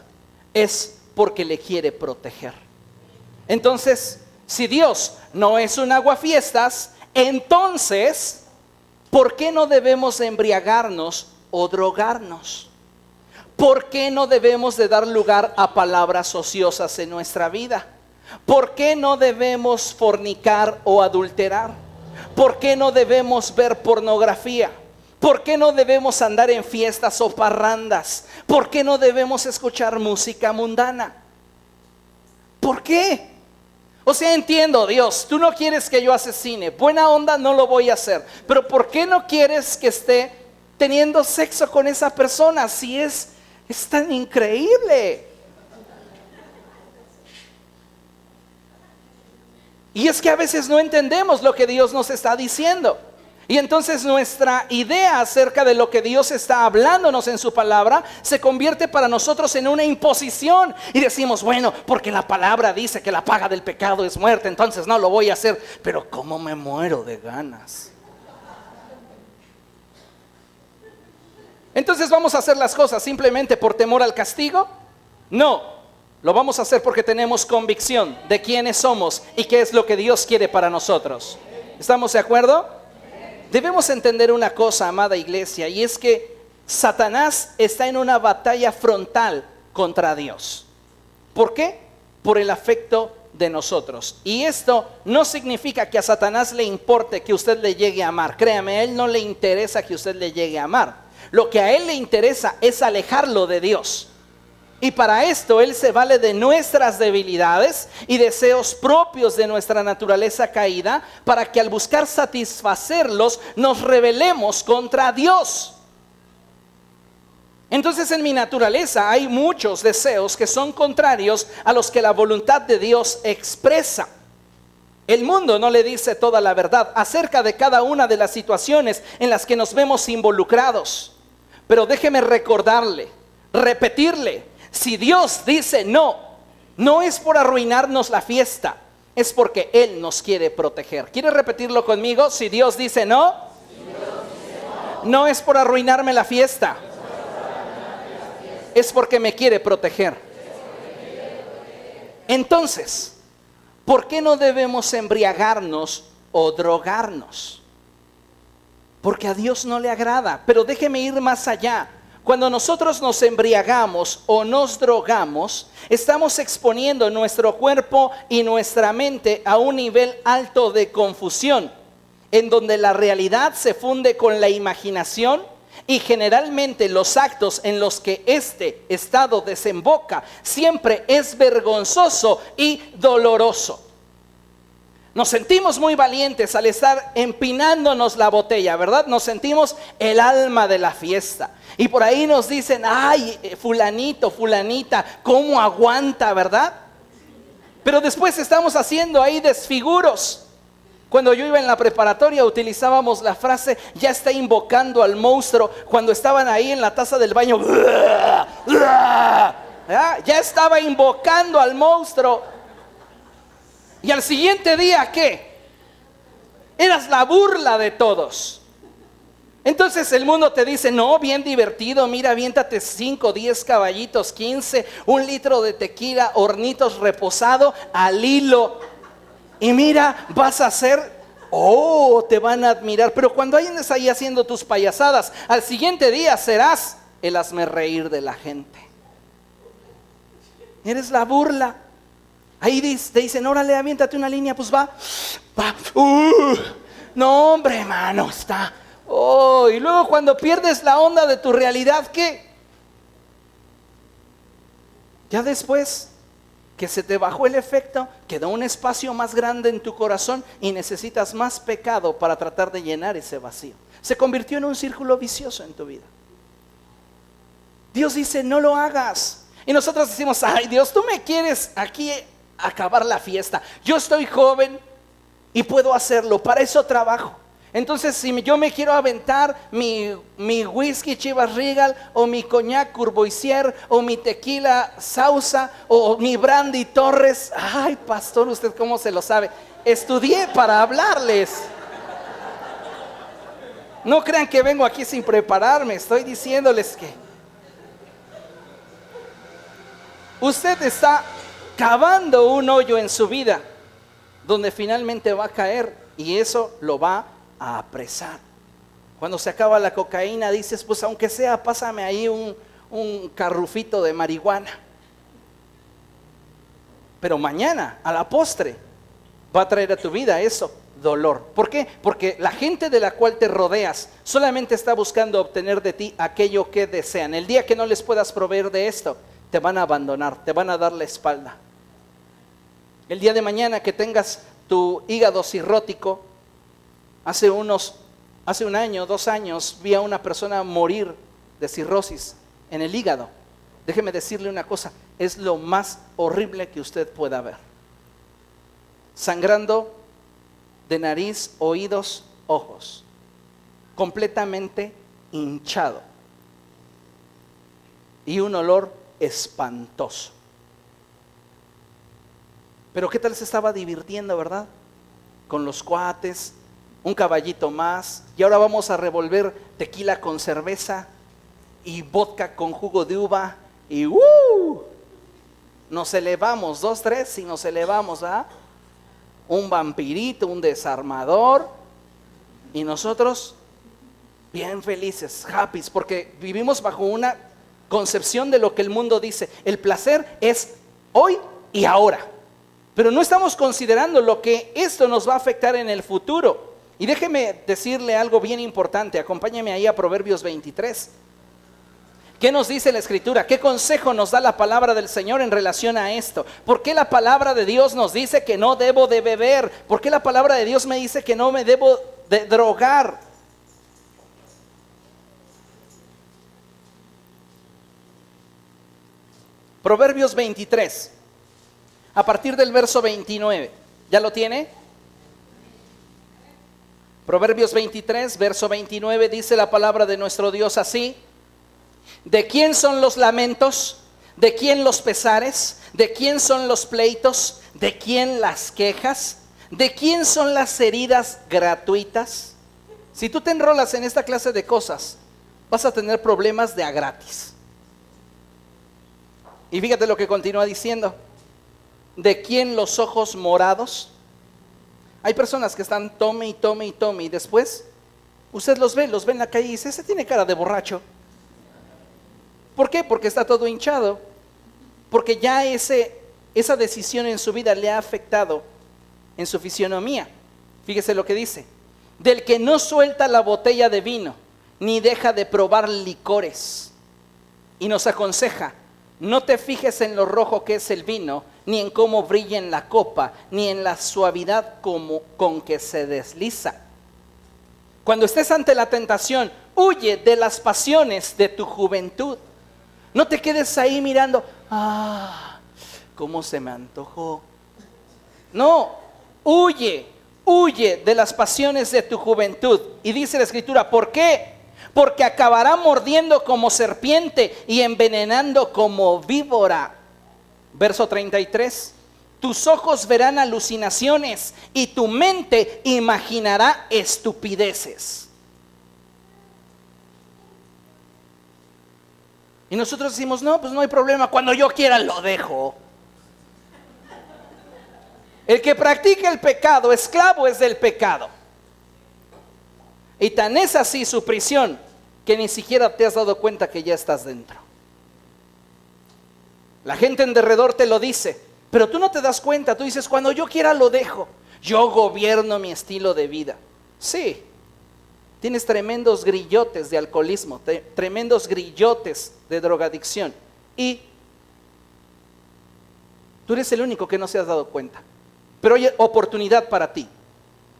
Speaker 1: es porque le quiere proteger. Entonces, si Dios no es un aguafiestas, entonces, ¿por qué no debemos embriagarnos o drogarnos? ¿Por qué no debemos de dar lugar a palabras ociosas en nuestra vida? ¿Por qué no debemos fornicar o adulterar? ¿Por qué no debemos ver pornografía? ¿Por qué no debemos andar en fiestas o parrandas? ¿Por qué no debemos escuchar música mundana? ¿Por qué? O sea, entiendo, Dios, tú no quieres que yo asesine. Buena onda, no lo voy a hacer. Pero ¿por qué no quieres que esté teniendo sexo con esa persona si es tan increíble? Y es que a veces no entendemos lo que Dios nos está diciendo. Y entonces nuestra idea acerca de lo que Dios está hablándonos en su palabra se convierte para nosotros en una imposición. Y decimos, bueno, porque la palabra dice que la paga del pecado es muerte, entonces no lo voy a hacer. Pero ¿cómo me muero de ganas? Entonces ¿vamos a hacer las cosas simplemente por temor al castigo? No. Lo vamos a hacer porque tenemos convicción de quiénes somos y qué es lo que Dios quiere para nosotros. ¿Estamos de acuerdo? Debemos entender una cosa, amada iglesia, y es que Satanás está en una batalla frontal contra Dios. ¿Por qué? Por el afecto de nosotros. Y esto no significa que a Satanás le importe que usted le llegue a amar. Créame, a él no le interesa que usted le llegue a amar. Lo que a él le interesa es alejarlo de Dios. Y para esto Él se vale de nuestras debilidades y deseos propios de nuestra naturaleza caída, para que al buscar satisfacerlos nos rebelemos contra Dios. Entonces en mi naturaleza hay muchos deseos que son contrarios a los que la voluntad de Dios expresa. El mundo no le dice toda la verdad acerca de cada una de las situaciones en las que nos vemos involucrados. Pero déjeme recordarle, repetirle, si Dios dice no, no es por arruinarnos la fiesta, es porque Él nos quiere proteger. ¿Quiere repetirlo conmigo? Si Dios dice no, no es por arruinarme la fiesta, es porque me quiere proteger. Entonces, ¿por qué no debemos embriagarnos o drogarnos? Porque a Dios no le agrada. Pero déjeme ir más allá. Cuando nosotros nos embriagamos o nos drogamos, estamos exponiendo nuestro cuerpo y nuestra mente a un nivel alto de confusión, en donde la realidad se funde con la imaginación, y generalmente los actos en los que este estado desemboca siempre es vergonzoso y doloroso. Nos sentimos muy valientes al estar empinándonos la botella, ¿verdad? Nos sentimos el alma de la fiesta. Y por ahí nos dicen, ay, fulanito, fulanita, ¿cómo aguanta, verdad? Pero después estamos haciendo ahí desfiguros. Cuando yo iba en la preparatoria utilizábamos la frase, ya está invocando al monstruo. Cuando estaban ahí en la taza del baño, ya estaba invocando al monstruo. Y al siguiente día, ¿qué? Eras la burla de todos. Entonces el mundo te dice, no, bien divertido, mira, aviéntate 5, 10 caballitos, 15, 1 litro de tequila, hornitos reposado al hilo. Y mira, vas a hacer, te van a admirar. Pero cuando andes ahí haciendo tus payasadas, al siguiente día serás el hazme reír de la gente. Eres la burla. Ahí te dicen, órale, aviéntate una línea, pues va. No, hombre, hermano, está. Y luego cuando pierdes la onda de tu realidad, ¿qué? Ya después que se te bajó el efecto, quedó un espacio más grande en tu corazón y necesitas más pecado para tratar de llenar ese vacío. Se convirtió en un círculo vicioso en tu vida. Dios dice, no lo hagas. Y nosotros decimos, ay Dios, tú me quieres aquí acabar la fiesta. Yo estoy joven y puedo hacerlo, para eso trabajo. Entonces si yo me quiero aventar mi whisky Chivas Regal o mi coñac Courvoisier o mi tequila Sauza o mi brandy Torres, ay pastor, ¿usted cómo se lo sabe? Estudié para hablarles. No crean que vengo aquí sin prepararme, estoy diciéndoles que usted está cavando un hoyo en su vida donde finalmente va a caer y eso lo va a apresar. Cuando se acaba la cocaína dices, pues aunque sea, pásame ahí un carrufito de marihuana. Pero mañana, a la postre, va a traer a tu vida eso, dolor. ¿Por qué? Porque la gente de la cual te rodeas solamente está buscando obtener de ti aquello que desean. El día que no les puedas proveer de esto, te van a abandonar, te van a dar la espalda. El día de mañana que tengas tu hígado cirrótico, hace un año, 2 años, vi a una persona morir de cirrosis en el hígado. Déjeme decirle una cosa, es lo más horrible que usted pueda ver. Sangrando de nariz, oídos, ojos, completamente hinchado y un olor espantoso. Pero ¿qué tal se estaba divirtiendo, verdad? Con los cuates, un caballito más, y ahora vamos a revolver tequila con cerveza y vodka con jugo de uva y nos elevamos, 2, 3 y nos elevamos a un vampirito, un desarmador, y nosotros bien felices, happy, porque vivimos bajo una concepción de lo que el mundo dice. El placer es hoy y ahora, pero no estamos considerando lo que esto nos va a afectar en el futuro. Y déjeme decirle algo bien importante, acompáñame ahí a Proverbios 23. ¿Qué nos dice la Escritura? ¿Qué consejo nos da la palabra del Señor en relación a esto? ¿Por qué la palabra de Dios nos dice que no debo de beber? ¿Por qué la palabra de Dios me dice que no me debo de drogar? Proverbios 23, a partir del verso 29. ¿Ya lo tiene? Proverbios 23, verso 29, dice la palabra de nuestro Dios así: ¿de quién son los lamentos? ¿De quién los pesares? ¿De quién son los pleitos? ¿De quién las quejas? ¿De quién son las heridas gratuitas? Si tú te enrolas en esta clase de cosas, vas a tener problemas de a gratis. Y fíjate lo que continúa diciendo: ¿de quién los ojos morados? Hay personas que están tome y después usted los ve en la calle y dice, ese tiene cara de borracho. ¿Por qué? Porque está todo hinchado, porque ya esa decisión en su vida le ha afectado en su fisionomía. Fíjese lo que dice: del que no suelta la botella de vino, ni deja de probar licores. Y nos aconseja: No te fijes en lo rojo que es el vino, ni en cómo brilla en la copa, ni en la suavidad con que se desliza. Cuando estés ante la tentación, huye de las pasiones de tu juventud. No te quedes ahí mirando, cómo se me antojó. No, huye de las pasiones de tu juventud. Y dice la Escritura, ¿por qué? Porque acabará mordiendo como serpiente y envenenando como víbora. Verso 33. Tus ojos verán alucinaciones y tu mente imaginará estupideces. Y nosotros decimos, no, pues no hay problema, cuando yo quiera lo dejo. El que practica el pecado, esclavo es del pecado. Y tan es así su prisión que ni siquiera te has dado cuenta que ya estás dentro. La gente en derredor te lo dice, pero tú no te das cuenta. Tú dices, cuando yo quiera lo dejo. Yo gobierno mi estilo de vida. Sí, tienes tremendos grillotes de alcoholismo, tremendos grillotes de drogadicción. Y tú eres el único que no se has dado cuenta. Pero hay oportunidad para ti.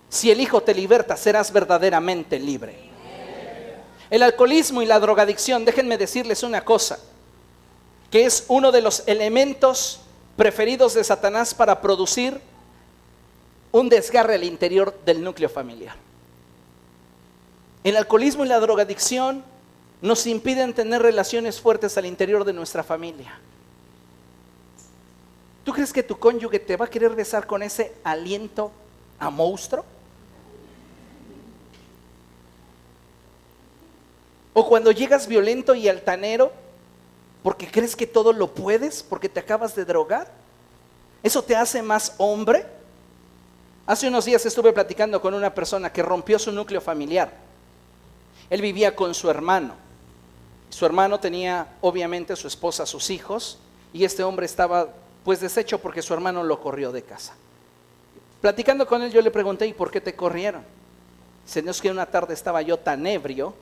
Speaker 1: Si el Hijo te liberta, serás verdaderamente libre. El alcoholismo y la drogadicción, déjenme decirles una cosa, que es uno de los elementos preferidos de Satanás para producir un desgarre al interior del núcleo familiar. El alcoholismo y la drogadicción nos impiden tener relaciones fuertes al interior de nuestra familia. ¿Tú crees que tu cónyuge te va a querer besar con ese aliento a monstruo? ¿O cuando llegas violento y altanero porque crees que todo lo puedes, porque te acabas de drogar? ¿Eso te hace más hombre? Hace unos días estuve platicando con una persona que rompió su núcleo familiar. Él vivía con su hermano. Su hermano tenía obviamente su esposa, sus hijos, y este hombre estaba pues deshecho porque su hermano lo corrió de casa. Platicando con él yo le pregunté, ¿y por qué te corrieron? Dice, no, es que una tarde estaba yo tan ebrio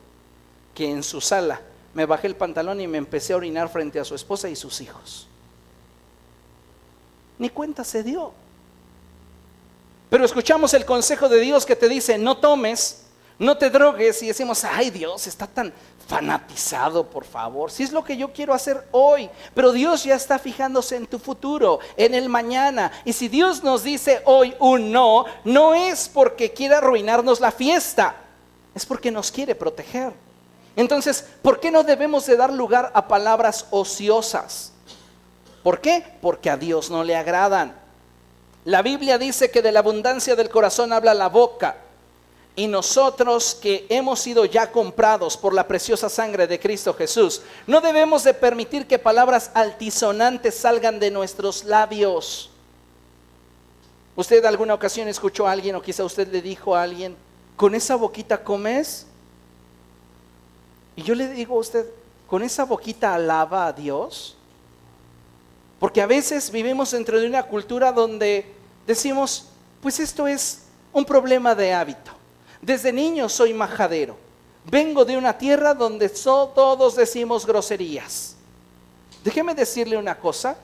Speaker 1: que en su sala me bajé el pantalón y me empecé a orinar frente a su esposa y sus hijos. Ni cuenta se dio. Pero escuchamos el consejo de Dios que te dice, no tomes, no te drogues, y decimos, ay, Dios está tan fanatizado, por favor, si es lo que yo quiero hacer hoy. Pero Dios ya está fijándose en tu futuro, en el mañana. Y si Dios nos dice hoy un no, no es porque quiera arruinarnos la fiesta, es porque nos quiere proteger. Entonces, ¿por qué no debemos de dar lugar a palabras ociosas? ¿Por qué? Porque a Dios no le agradan. La Biblia dice que de la abundancia del corazón habla la boca. Y nosotros que hemos sido ya comprados por la preciosa sangre de Cristo Jesús, no debemos de permitir que palabras altisonantes salgan de nuestros labios. ¿Usted alguna ocasión escuchó a alguien, o quizá usted le dijo a alguien, ¿con esa boquita comes? Y yo le digo a usted, ¿con esa boquita alaba a Dios? Porque a veces vivimos dentro de una cultura donde decimos, pues esto es un problema de hábito. Desde niño soy majadero. Vengo de una tierra donde todos decimos groserías. Déjeme decirle una cosa.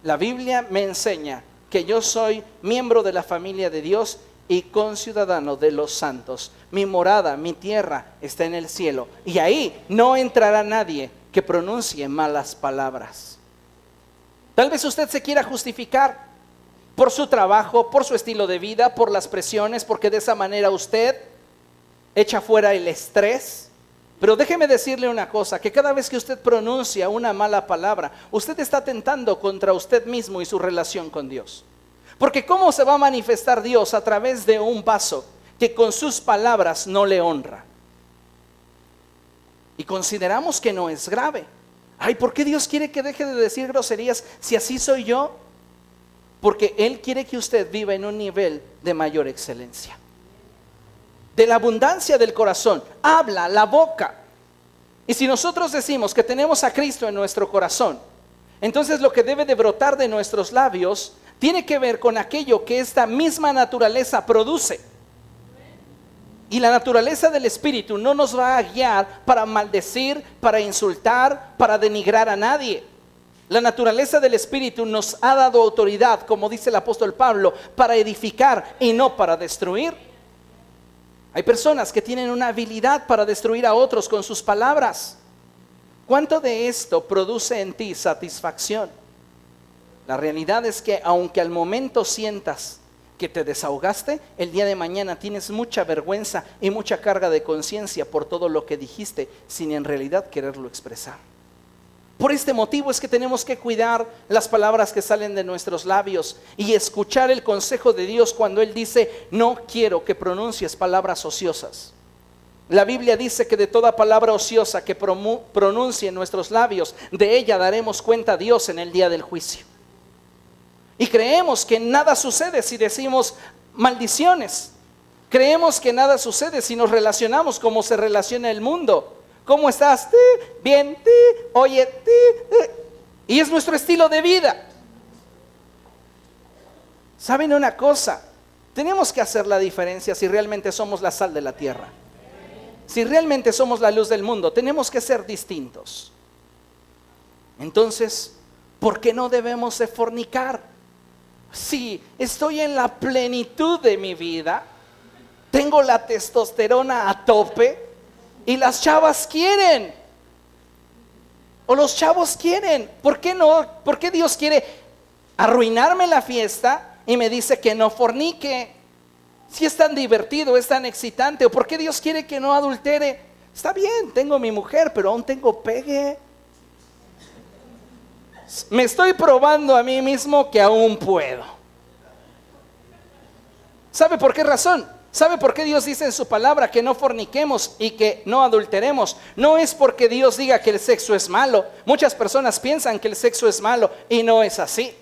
Speaker 1: La Biblia me enseña que yo soy miembro de la familia de Dios y conciudadano de los santos. Mi morada, mi tierra está en el cielo. Y ahí no entrará nadie que pronuncie malas palabras. Tal vez usted se quiera justificar por su trabajo, por su estilo de vida, por las presiones, porque de esa manera usted echa fuera el estrés. Pero déjeme decirle una cosa, que cada vez que usted pronuncia una mala palabra, usted está atentando contra usted mismo y su relación con Dios. Porque ¿cómo se va a manifestar Dios a través de un vaso que con sus palabras no le honra? Y consideramos que no es grave. Ay, ¿por qué Dios quiere que deje de decir groserías si así soy yo? Porque Él quiere que usted viva en un nivel de mayor excelencia. De la abundancia del corazón habla la boca. Y si nosotros decimos que tenemos a Cristo en nuestro corazón, entonces lo que debe de brotar de nuestros labios tiene que ver con aquello que esta misma naturaleza produce. Y la naturaleza del Espíritu no nos va a guiar para maldecir, para insultar, para denigrar a nadie. La naturaleza del Espíritu nos ha dado autoridad, como dice el apóstol Pablo, para edificar y no para destruir. Hay personas que tienen una habilidad para destruir a otros con sus palabras. ¿Cuánto de esto produce en ti satisfacción? La realidad es que aunque al momento sientas que te desahogaste, el día de mañana tienes mucha vergüenza y mucha carga de conciencia por todo lo que dijiste, sin en realidad quererlo expresar. Por este motivo es que tenemos que cuidar las palabras que salen de nuestros labios y escuchar el consejo de Dios cuando Él dice: no quiero que pronuncies palabras ociosas. La Biblia dice que de toda palabra ociosa que pronuncie en nuestros labios, de ella daremos cuenta a Dios en el día del juicio. Y creemos que nada sucede si decimos maldiciones. Creemos que nada sucede si nos relacionamos como se relaciona el mundo. ¿Cómo estás? Bien, oye, y es nuestro estilo de vida. ¿Saben una cosa? Tenemos que hacer la diferencia si realmente somos la sal de la tierra. Si realmente somos la luz del mundo, tenemos que ser distintos. Entonces, ¿por qué no debemos de fornicar? Si estoy en la plenitud de mi vida, tengo la testosterona a tope y las chavas quieren, o los chavos quieren. ¿Por qué no? ¿Por qué Dios quiere arruinarme la fiesta y me dice que no fornique? Si es tan divertido, es tan excitante. ¿O por qué Dios quiere que no adultere? Está bien, tengo mi mujer, pero aún tengo pegue. Me estoy probando a mí mismo que aún puedo. ¿Sabe por qué razón? ¿Sabe por qué Dios dice en su palabra que no forniquemos y que no adulteremos? No es porque Dios diga que el sexo es malo. Muchas personas piensan que el sexo es malo y no es así.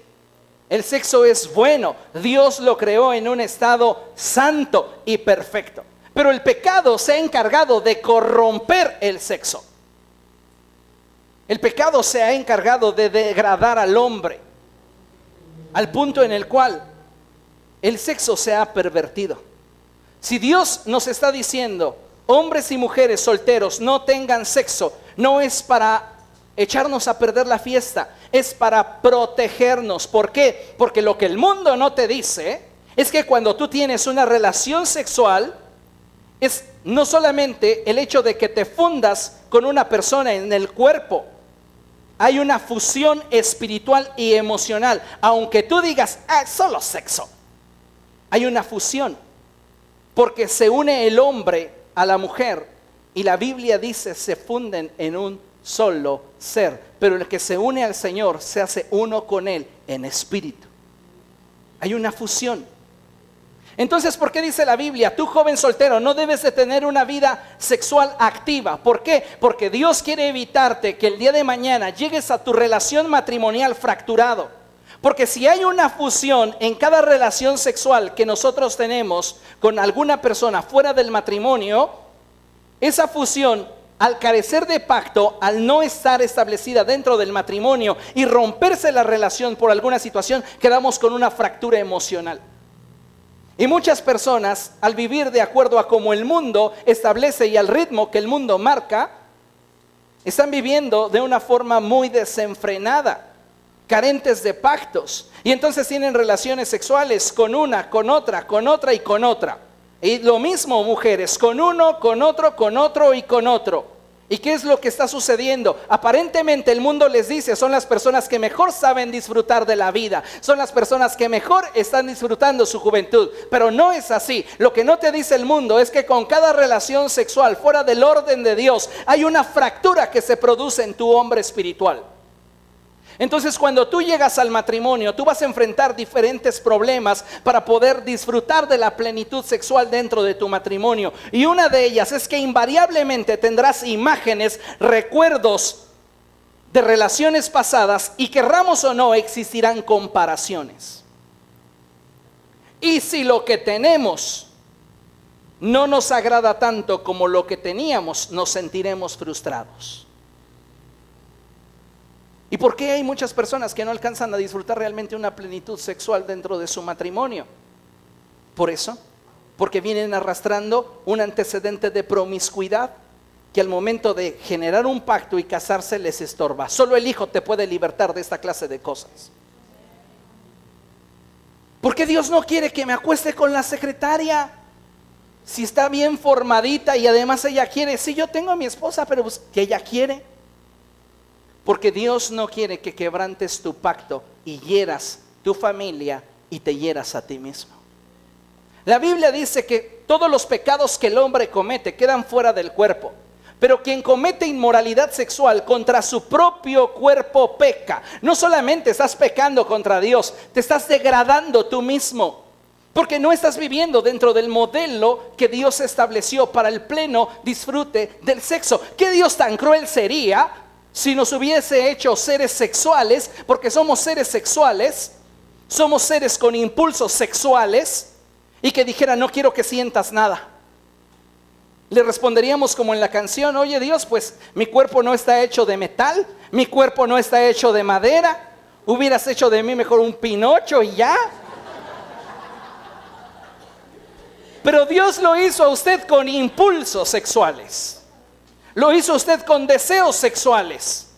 Speaker 1: El sexo es bueno. Dios lo creó en un estado santo y perfecto. Pero el pecado se ha encargado de corromper el sexo. El pecado se ha encargado de degradar al hombre, al punto en el cual el sexo se ha pervertido. Si Dios nos está diciendo, hombres y mujeres solteros no tengan sexo, no es para echarnos a perder la fiesta, es para protegernos. ¿Por qué? Porque lo que el mundo no te dice es que cuando tú tienes una relación sexual, es no solamente el hecho de que te fundas con una persona en el cuerpo, hay una fusión espiritual y emocional. Aunque tú digas, solo sexo, hay una fusión, porque se une el hombre a la mujer y la Biblia dice se funden en un solo ser. Pero el que se une al Señor se hace uno con Él en espíritu. Hay una fusión. Entonces, ¿por qué dice la Biblia? Tú, joven soltero, no debes de tener una vida sexual activa. ¿Por qué? Porque Dios quiere evitarte que el día de mañana llegues a tu relación matrimonial fracturado. Porque si hay una fusión en cada relación sexual que nosotros tenemos con alguna persona fuera del matrimonio, esa fusión, al carecer de pacto, al no estar establecida dentro del matrimonio y romperse la relación por alguna situación, quedamos con una fractura emocional. Y muchas personas, al vivir de acuerdo a como el mundo establece y al ritmo que el mundo marca, están viviendo de una forma muy desenfrenada, carentes de pactos. Y entonces tienen relaciones sexuales con una, con otra y con otra. Y lo mismo mujeres, con uno, con otro y con otro. ¿Y qué es lo que está sucediendo? Aparentemente el mundo les dice, son las personas que mejor saben disfrutar de la vida, son las personas que mejor están disfrutando su juventud, pero no es así. Lo que no te dice el mundo es que con cada relación sexual fuera del orden de Dios, hay una fractura que se produce en tu hombre espiritual. Entonces, cuando tú llegas al matrimonio, tú vas a enfrentar diferentes problemas para poder disfrutar de la plenitud sexual dentro de tu matrimonio. Y una de ellas es que invariablemente tendrás imágenes, recuerdos de relaciones pasadas y querramos o no, existirán comparaciones. Y si lo que tenemos no nos agrada tanto como lo que teníamos, nos sentiremos frustrados. ¿Y por qué hay muchas personas que no alcanzan a disfrutar realmente una plenitud sexual dentro de su matrimonio? Por eso, porque vienen arrastrando un antecedente de promiscuidad, que al momento de generar un pacto y casarse les estorba. Solo el Hijo te puede libertar de esta clase de cosas. ¿Por qué Dios no quiere que me acueste con la secretaria? Si está bien formadita y además ella quiere. Sí, yo tengo a mi esposa, pero pues, que ella quiere. Porque Dios no quiere que quebrantes tu pacto y hieras tu familia y te hieras a ti mismo. La Biblia dice que todos los pecados que el hombre comete quedan fuera del cuerpo. Pero quien comete inmoralidad sexual contra su propio cuerpo peca. No solamente estás pecando contra Dios, te estás degradando tú mismo. Porque no estás viviendo dentro del modelo que Dios estableció para el pleno disfrute del sexo. ¿Qué Dios tan cruel sería si nos hubiese hecho seres sexuales? Porque somos seres sexuales, somos seres con impulsos sexuales, y que dijera: no quiero que sientas nada. Le responderíamos como en la canción: oye Dios, pues mi cuerpo no está hecho de metal, mi cuerpo no está hecho de madera, hubieras hecho de mí mejor un Pinocho y ya. Pero Dios lo hizo a usted con impulsos sexuales, lo hizo a usted con deseos sexuales.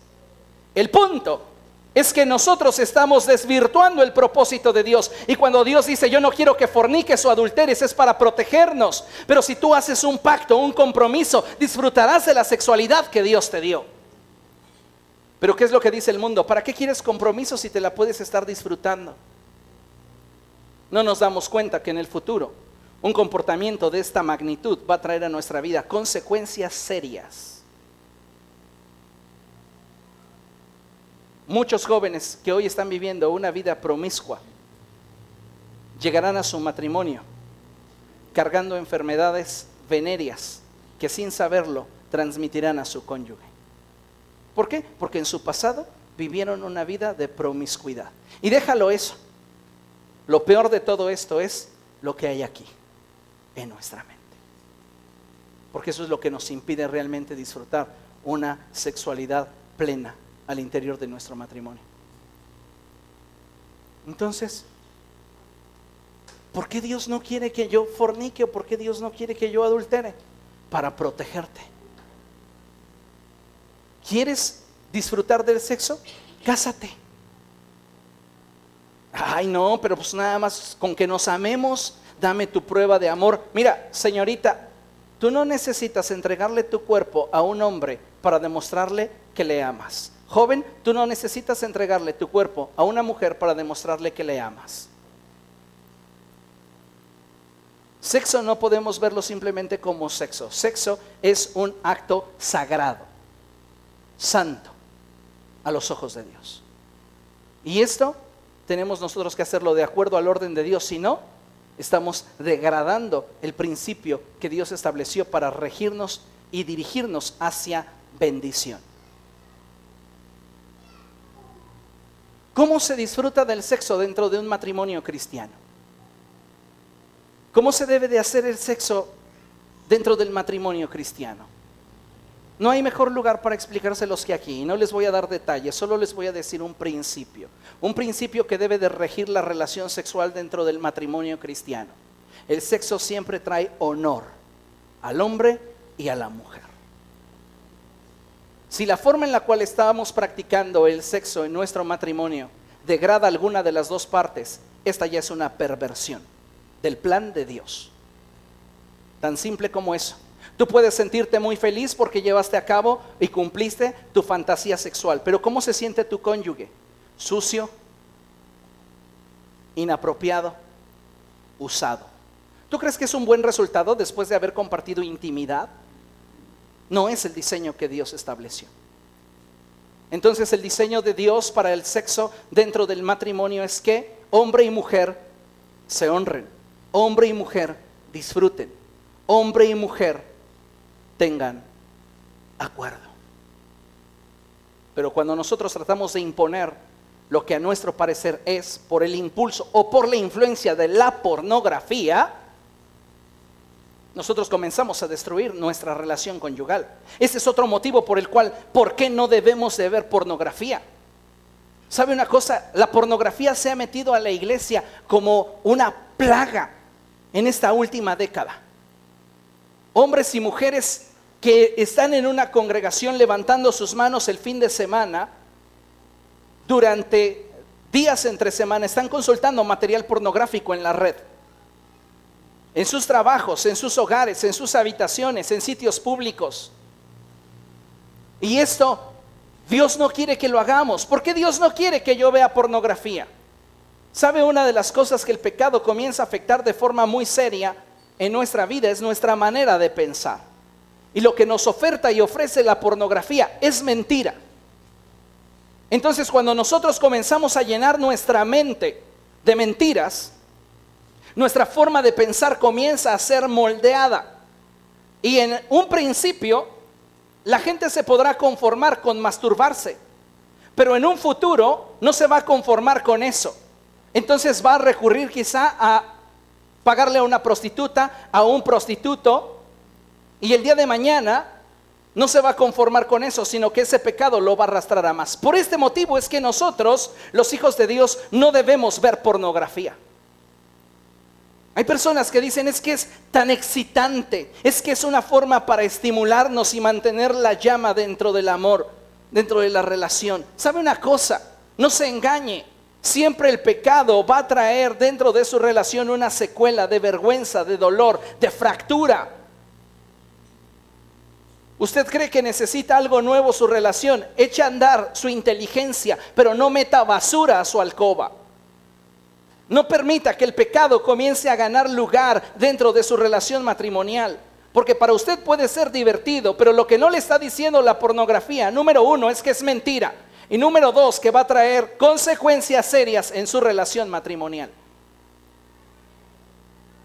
Speaker 1: El punto es que nosotros estamos desvirtuando el propósito de Dios. Y cuando Dios dice: yo no quiero que forniques o adulteres, es para protegernos. Pero si tú haces un pacto, un compromiso, disfrutarás de la sexualidad que Dios te dio. Pero ¿qué es lo que dice el mundo? ¿Para qué quieres compromiso si te la puedes estar disfrutando? No nos damos cuenta que en el futuro un comportamiento de esta magnitud va a traer a nuestra vida consecuencias serias. Muchos jóvenes que hoy están viviendo una vida promiscua llegarán a su matrimonio cargando enfermedades venéreas que sin saberlo transmitirán a su cónyuge. ¿Por qué? Porque en su pasado vivieron una vida de promiscuidad. Y déjalo eso. Lo peor de todo esto es lo que hay aquí, en nuestra mente. Porque eso es lo que nos impide realmente disfrutar una sexualidad plena al interior de nuestro matrimonio. Entonces, ¿por qué Dios no quiere que yo fornique o por qué Dios no quiere que yo adultere? Para protegerte. ¿Quieres disfrutar del sexo? Cásate. Ay, no, pero pues nada más con que nos amemos, dame tu prueba de amor. Mira, señorita, tú no necesitas entregarle tu cuerpo a un hombre para demostrarle que le amas. Joven, tú no necesitas entregarle tu cuerpo a una mujer para demostrarle que le amas. Sexo no podemos verlo simplemente como sexo. Sexo es un acto sagrado, santo, a los ojos de Dios. Y esto tenemos nosotros que hacerlo de acuerdo al orden de Dios. Si no, estamos degradando el principio que Dios estableció para regirnos y dirigirnos hacia bendición. ¿Cómo se disfruta del sexo dentro de un matrimonio cristiano? ¿Cómo se debe de hacer el sexo dentro del matrimonio cristiano? No hay mejor lugar para explicárselos que aquí. Y no les voy a dar detalles, solo les voy a decir un principio. Un principio que debe de regir la relación sexual dentro del matrimonio cristiano. El sexo siempre trae honor al hombre y a la mujer. Si la forma en la cual estábamos practicando el sexo en nuestro matrimonio degrada alguna de las dos partes, esta ya es una perversión del plan de Dios. Tan simple como eso. Tú puedes sentirte muy feliz porque llevaste a cabo y cumpliste tu fantasía sexual, pero ¿cómo se siente tu cónyuge? Sucio, inapropiado, usado. ¿Tú crees que es un buen resultado después de haber compartido intimidad? No es el diseño que Dios estableció. Entonces el diseño de Dios para el sexo dentro del matrimonio es que hombre y mujer se honren, hombre y mujer disfruten, hombre y mujer tengan acuerdo. Pero cuando nosotros tratamos de imponer lo que a nuestro parecer es por el impulso o por la influencia de la pornografía, nosotros comenzamos a destruir nuestra relación conyugal. Ese es otro motivo por el cual, ¿por qué no debemos de ver pornografía? ¿Sabe una cosa? La pornografía se ha metido a la iglesia como una plaga en esta última década. Hombres y mujeres que están en una congregación levantando sus manos el fin de semana, durante días entre semana están consultando material pornográfico en la red, en sus trabajos, en sus hogares, en sus habitaciones, en sitios públicos. Y esto Dios no quiere que lo hagamos. ¿Por qué Dios no quiere que yo vea pornografía? ¿Sabe? Una de las cosas que el pecado comienza a afectar de forma muy seria en nuestra vida es nuestra manera de pensar. Y lo que nos oferta y ofrece la pornografía es mentira. Entonces, cuando nosotros comenzamos a llenar nuestra mente de mentiras, nuestra forma de pensar comienza a ser moldeada. Y en un principio, la gente se podrá conformar con masturbarse, pero en un futuro no se va a conformar con eso. Entonces va a recurrir quizá a pagarle a una prostituta, a un prostituto, y el día de mañana no se va a conformar con eso, sino que ese pecado lo va a arrastrar a más. Por este motivo es que nosotros, los hijos de Dios, no debemos ver pornografía. Hay personas que dicen, es que es tan excitante, es que es una forma para estimularnos y mantener la llama dentro del amor, dentro de la relación. ¿Sabe una cosa? No se engañe. Siempre el pecado va a traer dentro de su relación una secuela de vergüenza, de dolor, de fractura. Usted cree que necesita algo nuevo su relación, eche a andar su inteligencia, pero no meta basura a su alcoba. No permita que el pecado comience a ganar lugar dentro de su relación matrimonial, porque para usted puede ser divertido, pero lo que no le está diciendo la pornografía, número uno, es que es mentira, y número dos, que va a traer consecuencias serias en su relación matrimonial.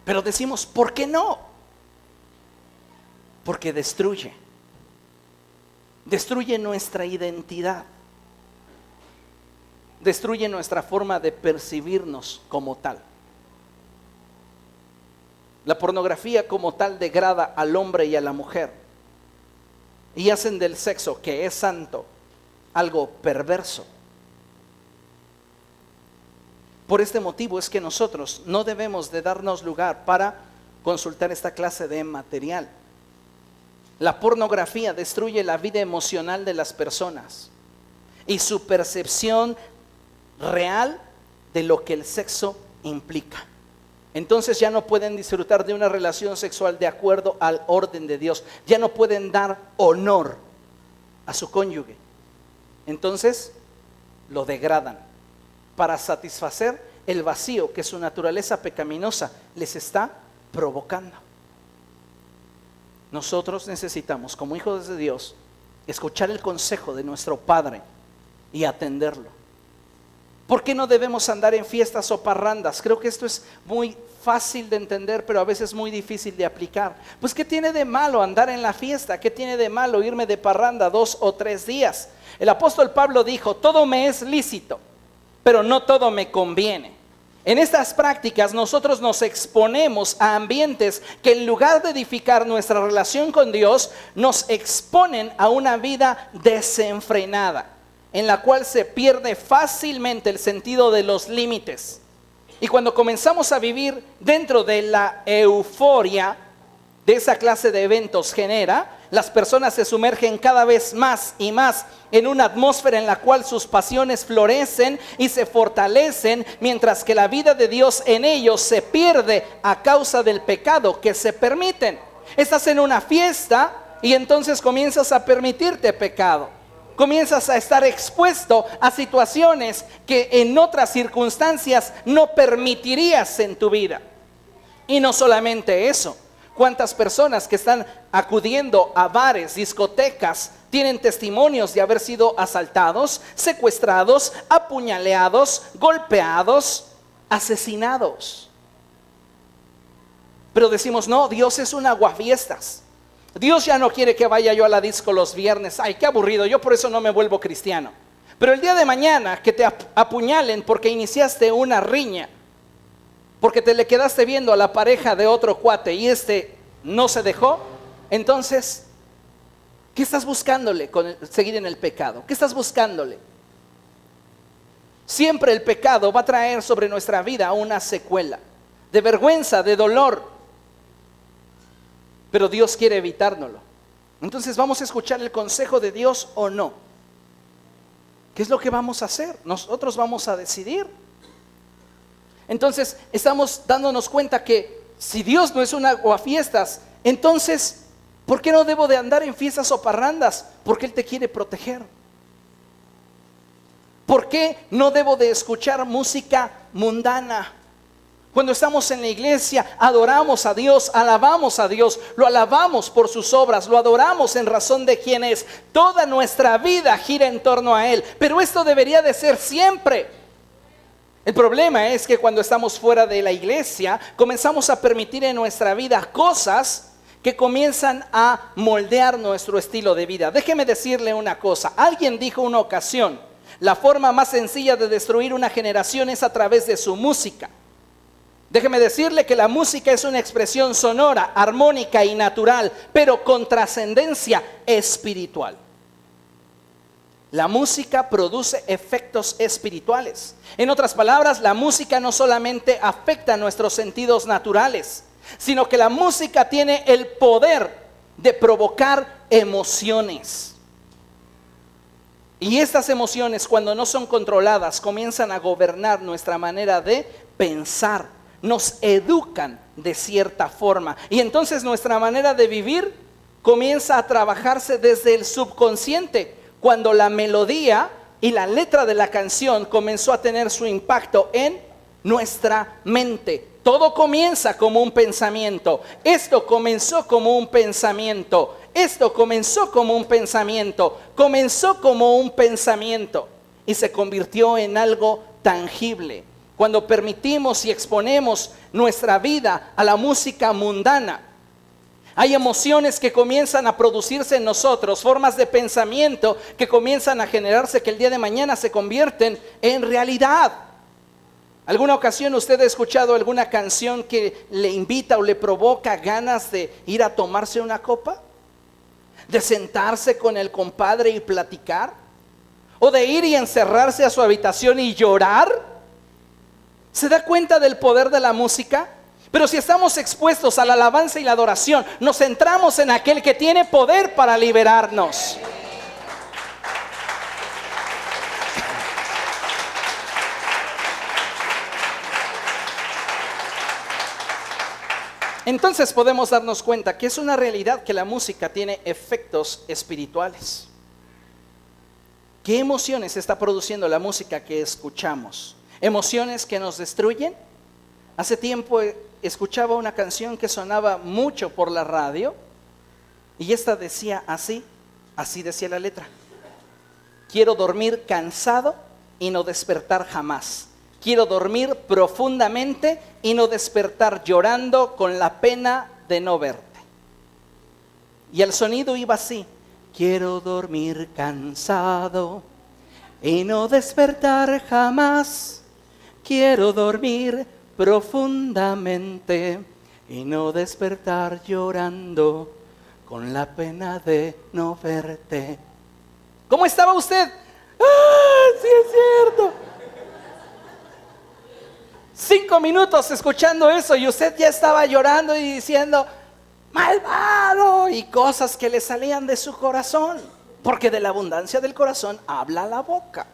Speaker 1: Pero decimos, ¿por qué no? Porque destruye nuestra identidad, destruye nuestra forma de percibirnos como tal. La pornografía como tal degrada al hombre y a la mujer y hacen del sexo, que es santo, algo perverso. Por este motivo es que nosotros no debemos de darnos lugar para consultar esta clase de material. La pornografía destruye la vida emocional de las personas y su percepción real de lo que el sexo implica. Entonces ya no pueden disfrutar de una relación sexual de acuerdo al orden de Dios. Ya no pueden dar honor a su cónyuge. Entonces lo degradan para satisfacer el vacío que su naturaleza pecaminosa les está provocando. Nosotros necesitamos, como hijos de Dios, escuchar el consejo de nuestro Padre y atenderlo. ¿Por qué no debemos andar en fiestas o parrandas? Creo que esto es muy fácil de entender, pero a veces muy difícil de aplicar. Pues ¿qué tiene de malo andar en la fiesta? ¿Qué tiene de malo irme de parranda 2 o 3 días? El apóstol Pablo dijo, todo me es lícito, pero no todo me conviene. En estas prácticas nosotros nos exponemos a ambientes que en lugar de edificar nuestra relación con Dios, nos exponen a una vida desenfrenada, en la cual se pierde fácilmente el sentido de los límites. Y cuando comenzamos a vivir dentro de la euforia de esa clase de eventos genera, las personas se sumergen cada vez más y más en una atmósfera en la cual sus pasiones florecen y se fortalecen, mientras que la vida de Dios en ellos se pierde a causa del pecado que se permiten. Estás en una fiesta y entonces comienzas a permitirte pecado. Comienzas a estar expuesto a situaciones que en otras circunstancias no permitirías en tu vida. Y no solamente eso. ¿Cuántas personas que están acudiendo a bares, discotecas, tienen testimonios de haber sido asaltados, secuestrados, apuñaleados, golpeados, asesinados? Pero decimos, no, Dios es un aguafiestas. Dios ya no quiere que vaya yo a la disco los viernes. Ay, qué aburrido, yo por eso no me vuelvo cristiano. Pero el día de mañana que te apuñalen porque iniciaste una riña, porque te le quedaste viendo a la pareja de otro cuate y no se dejó, entonces, ¿qué estás buscándole con seguir en el pecado? ¿Qué estás buscándole? Siempre el pecado va a traer sobre nuestra vida una secuela de vergüenza, de dolor, pero Dios quiere evitárnoslo. Entonces, ¿vamos a escuchar el consejo de Dios o no? ¿Qué es lo que vamos a hacer? Nosotros vamos a decidir. Entonces, estamos dándonos cuenta que si Dios no es un aguafiestas, entonces, ¿por qué no debo de andar en fiestas o parrandas? Porque Él te quiere proteger. ¿Por qué no debo de escuchar música mundana? Cuando estamos en la iglesia, adoramos a Dios, alabamos a Dios, lo alabamos por sus obras, lo adoramos en razón de quién es. Toda nuestra vida gira en torno a Él, pero esto debería de ser siempre. El problema es que cuando estamos fuera de la iglesia, comenzamos a permitir en nuestra vida cosas que comienzan a moldear nuestro estilo de vida. Déjeme decirle una cosa. Alguien dijo una ocasión: la forma más sencilla de destruir una generación es a través de su música. Déjeme decirle que la música es una expresión sonora, armónica y natural, pero con trascendencia espiritual. La música produce efectos espirituales. En otras palabras, la música no solamente afecta nuestros sentidos naturales, sino que la música tiene el poder de provocar emociones. Y estas emociones, cuando no son controladas, comienzan a gobernar nuestra manera de pensar. Nos educan de cierta forma. Y entonces nuestra manera de vivir comienza a trabajarse desde el subconsciente, cuando la melodía y la letra de la canción comenzó a tener su impacto en nuestra mente. Todo comienza como un pensamiento. Esto comenzó como un pensamiento. Esto comenzó como un pensamiento. Comenzó como un pensamiento y se convirtió en algo tangible. Cuando permitimos y exponemos nuestra vida a la música mundana, hay emociones que comienzan a producirse en nosotros, formas de pensamiento que comienzan a generarse, que el día de mañana se convierten en realidad. ¿Alguna ocasión usted ha escuchado alguna canción que le invita o le provoca ganas de ir a tomarse una copa? ¿De sentarse con el compadre y platicar? ¿O de ir y encerrarse a su habitación y llorar? ¿Se da cuenta del poder de la música? Pero si estamos expuestos a la alabanza y la adoración, nos centramos en aquel que tiene poder para liberarnos. Entonces podemos darnos cuenta que es una realidad que la música tiene efectos espirituales. ¿Qué emociones está produciendo la música que escuchamos? ¿Emociones que nos destruyen? Hace tiempo escuchaba una canción que sonaba mucho por la radio y esta decía así decía la letra: quiero dormir cansado y no despertar jamás. Quiero dormir profundamente y no despertar llorando con la pena de no verte. Y el sonido iba así: quiero dormir cansado y no despertar jamás. Quiero dormir profundamente y no despertar llorando con la pena de no verte. ¿Cómo estaba usted? ¡Ah, sí es cierto! 5 minutos escuchando eso y usted ya estaba llorando y diciendo malvado y cosas que le salían de su corazón, porque de la abundancia del corazón habla la boca.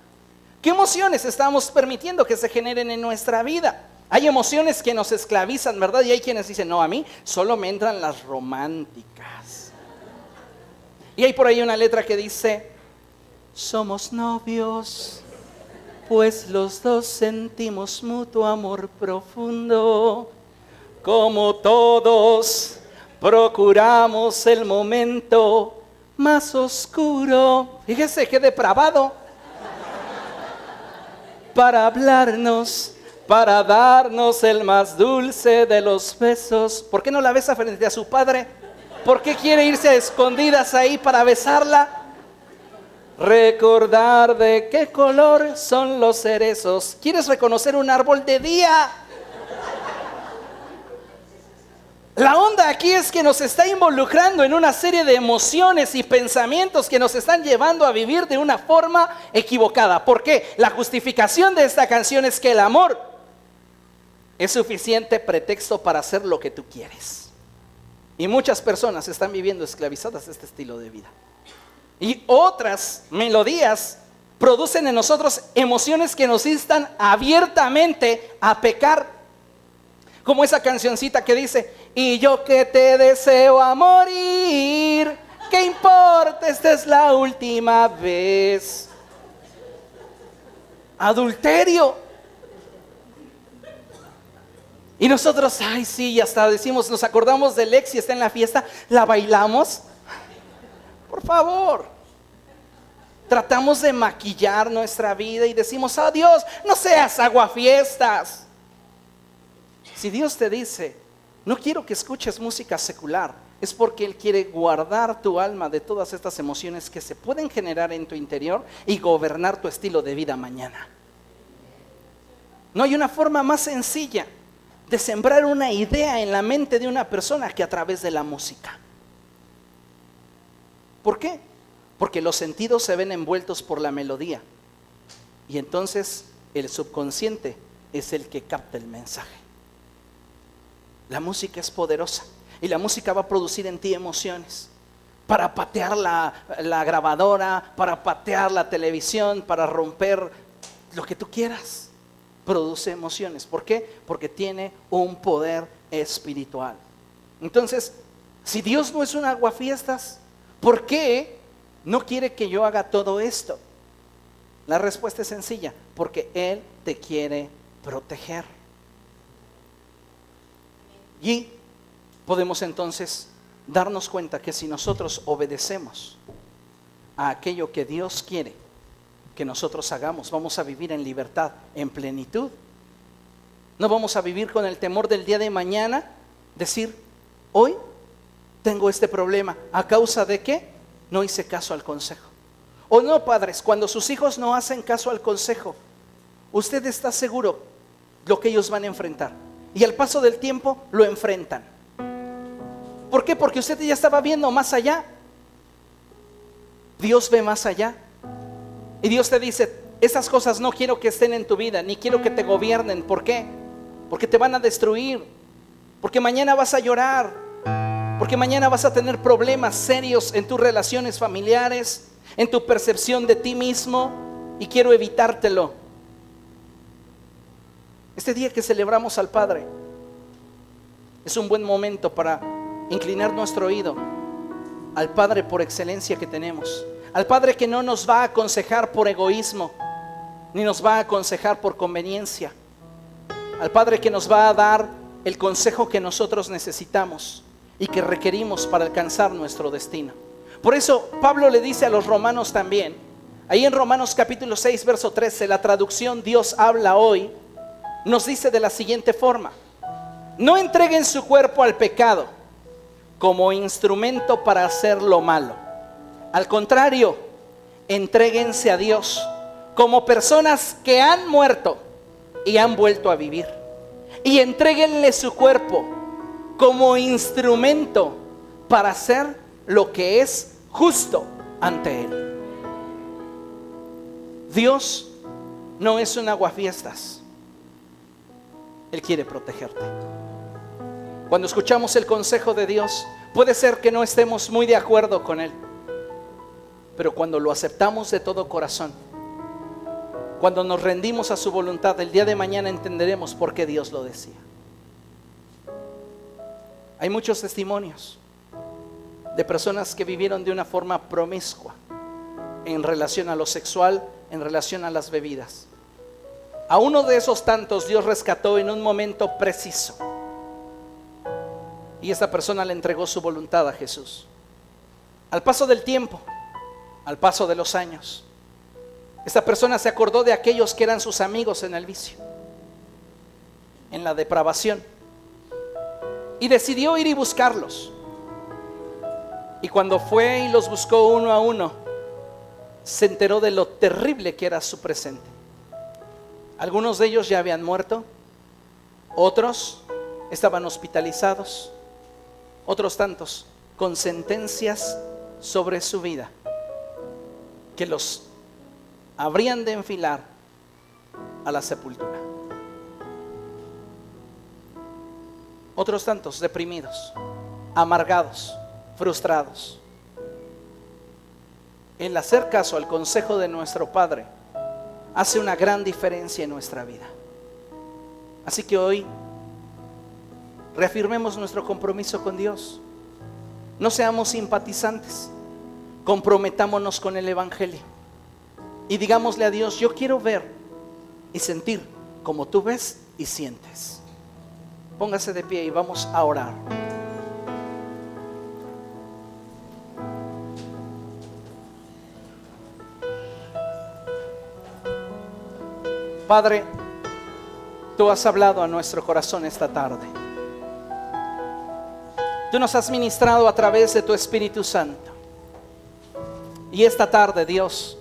Speaker 1: ¿Qué emociones estamos permitiendo que se generen en nuestra vida? Hay emociones que nos esclavizan, ¿verdad? Y hay quienes dicen: no, a mí solo me entran las románticas. Y hay por ahí una letra que dice: somos novios, pues los dos sentimos mutuo amor profundo. Como todos procuramos el momento más oscuro. Fíjese qué depravado. Para hablarnos, para darnos el más dulce de los besos. ¿Por qué no la besa frente a su padre? ¿Por qué quiere irse a escondidas ahí para besarla? Recordar de qué color son los cerezos. ¿Quieres reconocer un árbol de día? La onda aquí es que nos está involucrando en una serie de emociones y pensamientos que nos están llevando a vivir de una forma equivocada. ¿Por qué? La justificación de esta canción es que el amor es suficiente pretexto para hacer lo que tú quieres. Y muchas personas están viviendo esclavizadas a este estilo de vida. Y otras melodías producen en nosotros emociones que nos instan abiertamente a pecar. Como esa cancioncita que dice: y yo que te deseo a morir, ¿qué importa? Esta es la última vez. Adulterio. Y nosotros, ay sí, y hasta decimos, nos acordamos del ex y está en la fiesta, la bailamos. Por favor. Tratamos de maquillar nuestra vida y decimos: oh Dios, no seas aguafiestas. Si Dios te dice: no quiero que escuches música secular, es porque Él quiere guardar tu alma de todas estas emociones que se pueden generar en tu interior y gobernar tu estilo de vida mañana. No hay una forma más sencilla de sembrar una idea en la mente de una persona que a través de la música. ¿Por qué? Porque los sentidos se ven envueltos por la melodía y entonces el subconsciente es el que capta el mensaje. La música es poderosa y la música va a producir en ti emociones. Para patear la grabadora, para patear la televisión, para romper lo que tú quieras. Produce emociones. ¿Por qué? Porque tiene un poder espiritual. Entonces, si Dios no es un aguafiestas, ¿por qué no quiere que yo haga todo esto? La respuesta es sencilla: porque Él te quiere proteger. Y podemos entonces darnos cuenta que si nosotros obedecemos a aquello que Dios quiere que nosotros hagamos, vamos a vivir en libertad, en plenitud. No vamos a vivir con el temor del día de mañana, decir: hoy tengo este problema, ¿a causa de qué? No hice caso al consejo. O no, padres, cuando sus hijos no hacen caso al consejo, usted está seguro lo que ellos van a enfrentar. Y al paso del tiempo lo enfrentan. ¿Por qué? Porque usted ya estaba viendo más allá. Dios ve más allá. Y Dios te dice: esas cosas no quiero que estén en tu vida, ni quiero que te gobiernen. ¿Por qué? Porque te van a destruir. Porque mañana vas a llorar. Porque mañana vas a tener problemas serios en tus relaciones familiares, en tu percepción de ti mismo, y quiero evitártelo. Este día que celebramos al Padre es un buen momento para inclinar nuestro oído al Padre por excelencia que tenemos, al Padre que no nos va a aconsejar por egoísmo, ni nos va a aconsejar por conveniencia, al Padre que nos va a dar el consejo que nosotros necesitamos y que requerimos para alcanzar nuestro destino. Por eso Pablo le dice a los romanos también, ahí en Romanos capítulo 6 verso 13, la traducción Dios habla hoy, nos dice de la siguiente forma: no entreguen su cuerpo al pecado como instrumento para hacer lo malo. Al contrario, entréguense a Dios como personas que han muerto y han vuelto a vivir. Y entréguenle su cuerpo como instrumento para hacer lo que es justo ante Él. Dios no es un aguafiestas. Él quiere protegerte. Cuando escuchamos el consejo de Dios, puede ser que no estemos muy de acuerdo con Él, pero cuando lo aceptamos de todo corazón, cuando nos rendimos a su voluntad, el día de mañana entenderemos por qué Dios lo decía. Hay muchos testimonios de personas que vivieron de una forma promiscua en relación a lo sexual, en relación a las bebidas. A uno de esos tantos Dios rescató en un momento preciso, y esa persona le entregó su voluntad a Jesús. Al paso del tiempo, al paso de los años, esta persona se acordó de aquellos que eran sus amigos en el vicio, en la depravación, y decidió ir y buscarlos. Y cuando fue y los buscó uno a uno, se enteró de lo terrible que era su presente. Algunos de ellos ya habían muerto, otros estaban hospitalizados, otros tantos con sentencias sobre su vida que los habrían de enfilar a la sepultura. Otros tantos deprimidos, amargados, frustrados. El hacer caso al consejo de nuestro Padre hace una gran diferencia en nuestra vida. Así que hoy reafirmemos nuestro compromiso con Dios. No seamos simpatizantes, comprometámonos con el Evangelio y digámosle a Dios: yo quiero ver y sentir como tú ves y sientes. Póngase de pie y vamos a orar. Padre, tú has hablado a nuestro corazón esta tarde. Tú nos has ministrado a través de tu Espíritu Santo. Y esta tarde, Dios,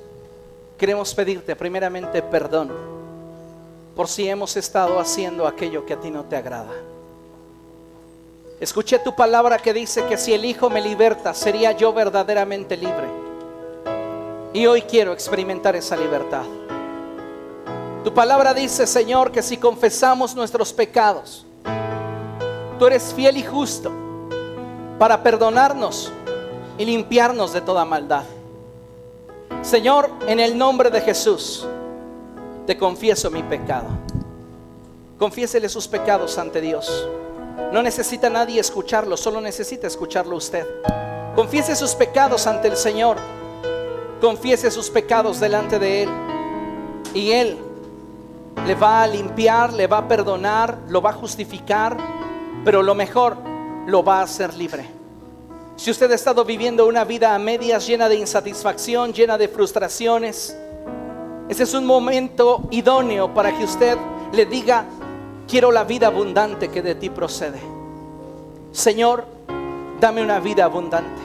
Speaker 1: queremos pedirte primeramente perdón por si hemos estado haciendo aquello que a ti no te agrada. Escuché tu palabra que dice que si el Hijo me liberta, sería yo verdaderamente libre. Y hoy quiero experimentar esa libertad. Tu palabra dice, Señor, que si confesamos nuestros pecados, tú eres fiel y justo para perdonarnos y limpiarnos de toda maldad. Señor, en el nombre de Jesús, te confieso mi pecado. Confiésele sus pecados ante Dios. No necesita nadie escucharlo, solo necesita escucharlo usted. Confiese sus pecados ante el Señor. Confiese sus pecados delante de Él. Y Él le va a limpiar, le va a perdonar, lo va a justificar, pero lo mejor, lo va a hacer libre. Si usted ha estado viviendo una vida a medias, llena de insatisfacción, llena de frustraciones, ese es un momento idóneo para que usted le diga: quiero la vida abundante que de ti procede. Señor, dame una vida abundante.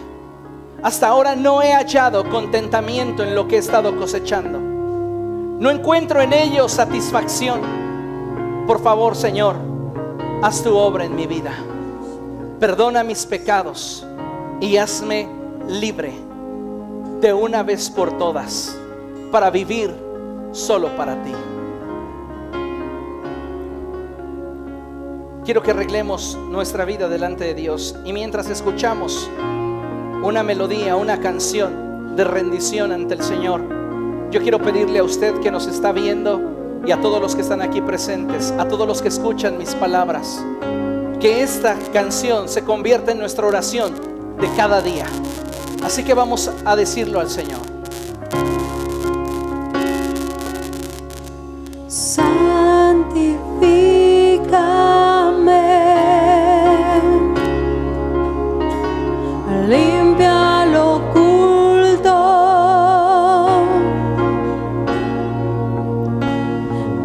Speaker 1: Hasta ahora no he hallado contentamiento en lo que he estado cosechando. No encuentro en ello satisfacción. Por favor, Señor, haz tu obra en mi vida. Perdona mis pecados y hazme libre de una vez por todas para vivir solo para ti. Quiero que arreglemos nuestra vida delante de Dios, y mientras escuchamos una melodía, una canción de rendición ante el Señor, yo quiero pedirle a usted que nos está viendo y a todos los que están aquí presentes, a todos los que escuchan mis palabras, que esta canción se convierta en nuestra oración de cada día. Así que vamos a decirlo al Señor.
Speaker 2: Santifícame, limpia lo oculto,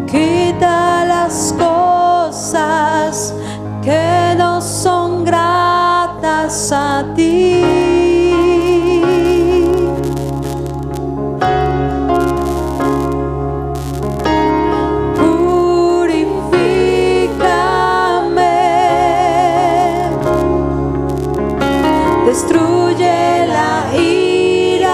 Speaker 2: quita las cosas que no son gratas a ti. Destruye la ira,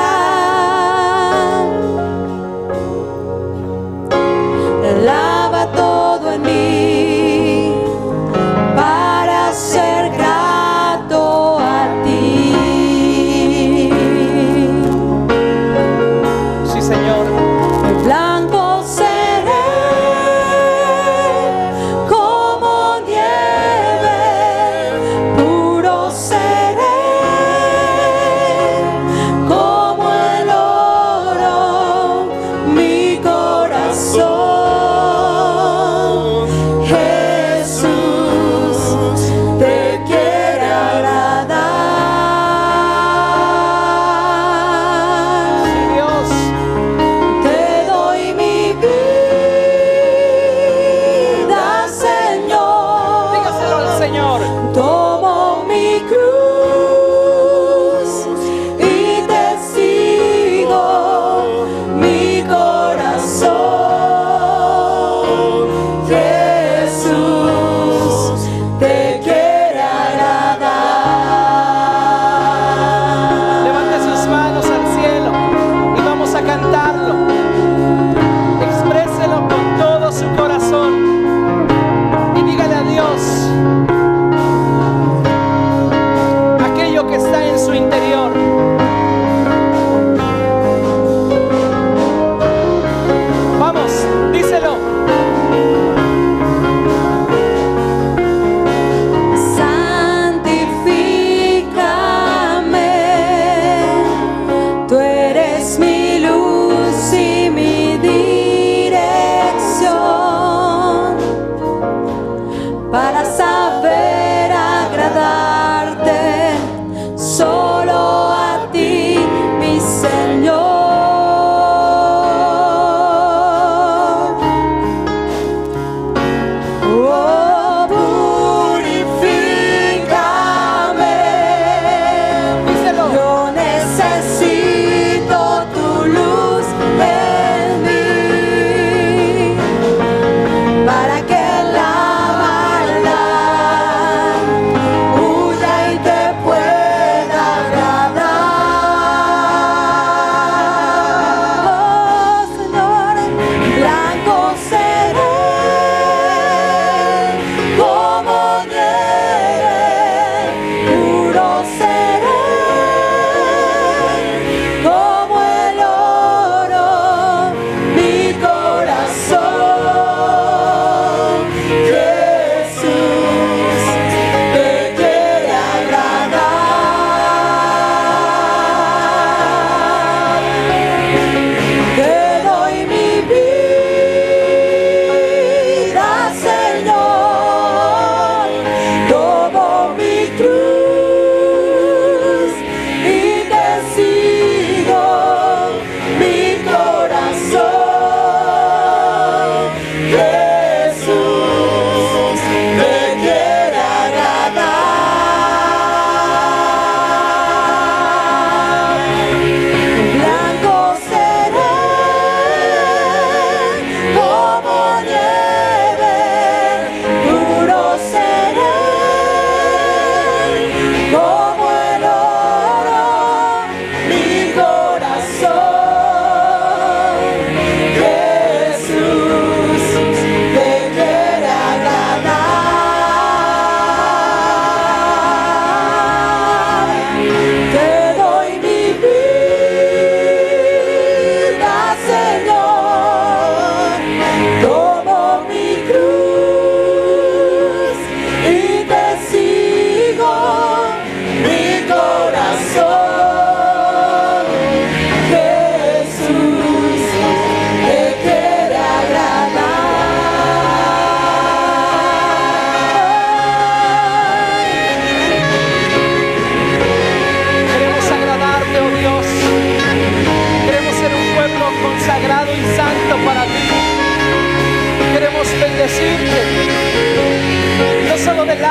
Speaker 2: lava todo en mí para ser grato a ti.
Speaker 1: Sí, Señor.
Speaker 2: Blanco seré como nieve, puro seré como el oro, mi corazón. Jesús te quiere agradar.
Speaker 1: Sí, Dios.
Speaker 2: Te doy mi vida, Señor.
Speaker 1: Dígaselo al Señor.
Speaker 2: Tomo mi cruz y te sigo, mi corazón. Jesús te quiere agradar.
Speaker 1: Levante sus manos al cielo y vamos a cantarlo. Expréselo con todo su corazón y dígale a Dios: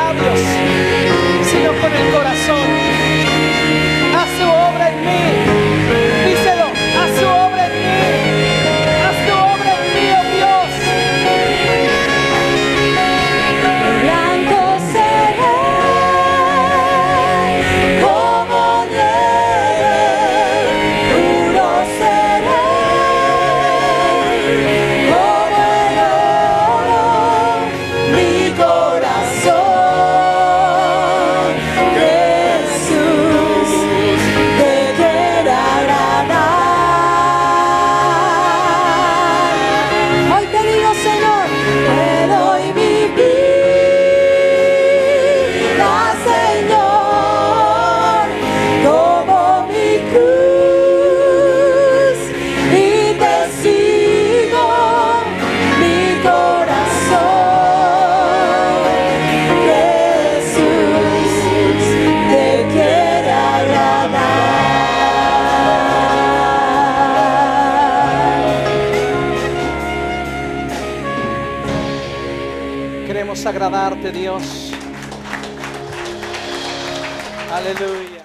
Speaker 1: labios, sino con el corazón. Haz tu obra en mí. Díselo, haz tu obra en mí. Haz tu obra en mí, oh Dios.
Speaker 2: Blanco seré como nieve, puro seré como el oro, mi corazón. Jesús, te quiero agradar. Hoy te digo, Señor, te doy mi vida, Señor, como mi cruz, y te sigo, mi corazón. Jesús, te quiere agradar.
Speaker 1: Queremos agradarte, Dios. Aleluya.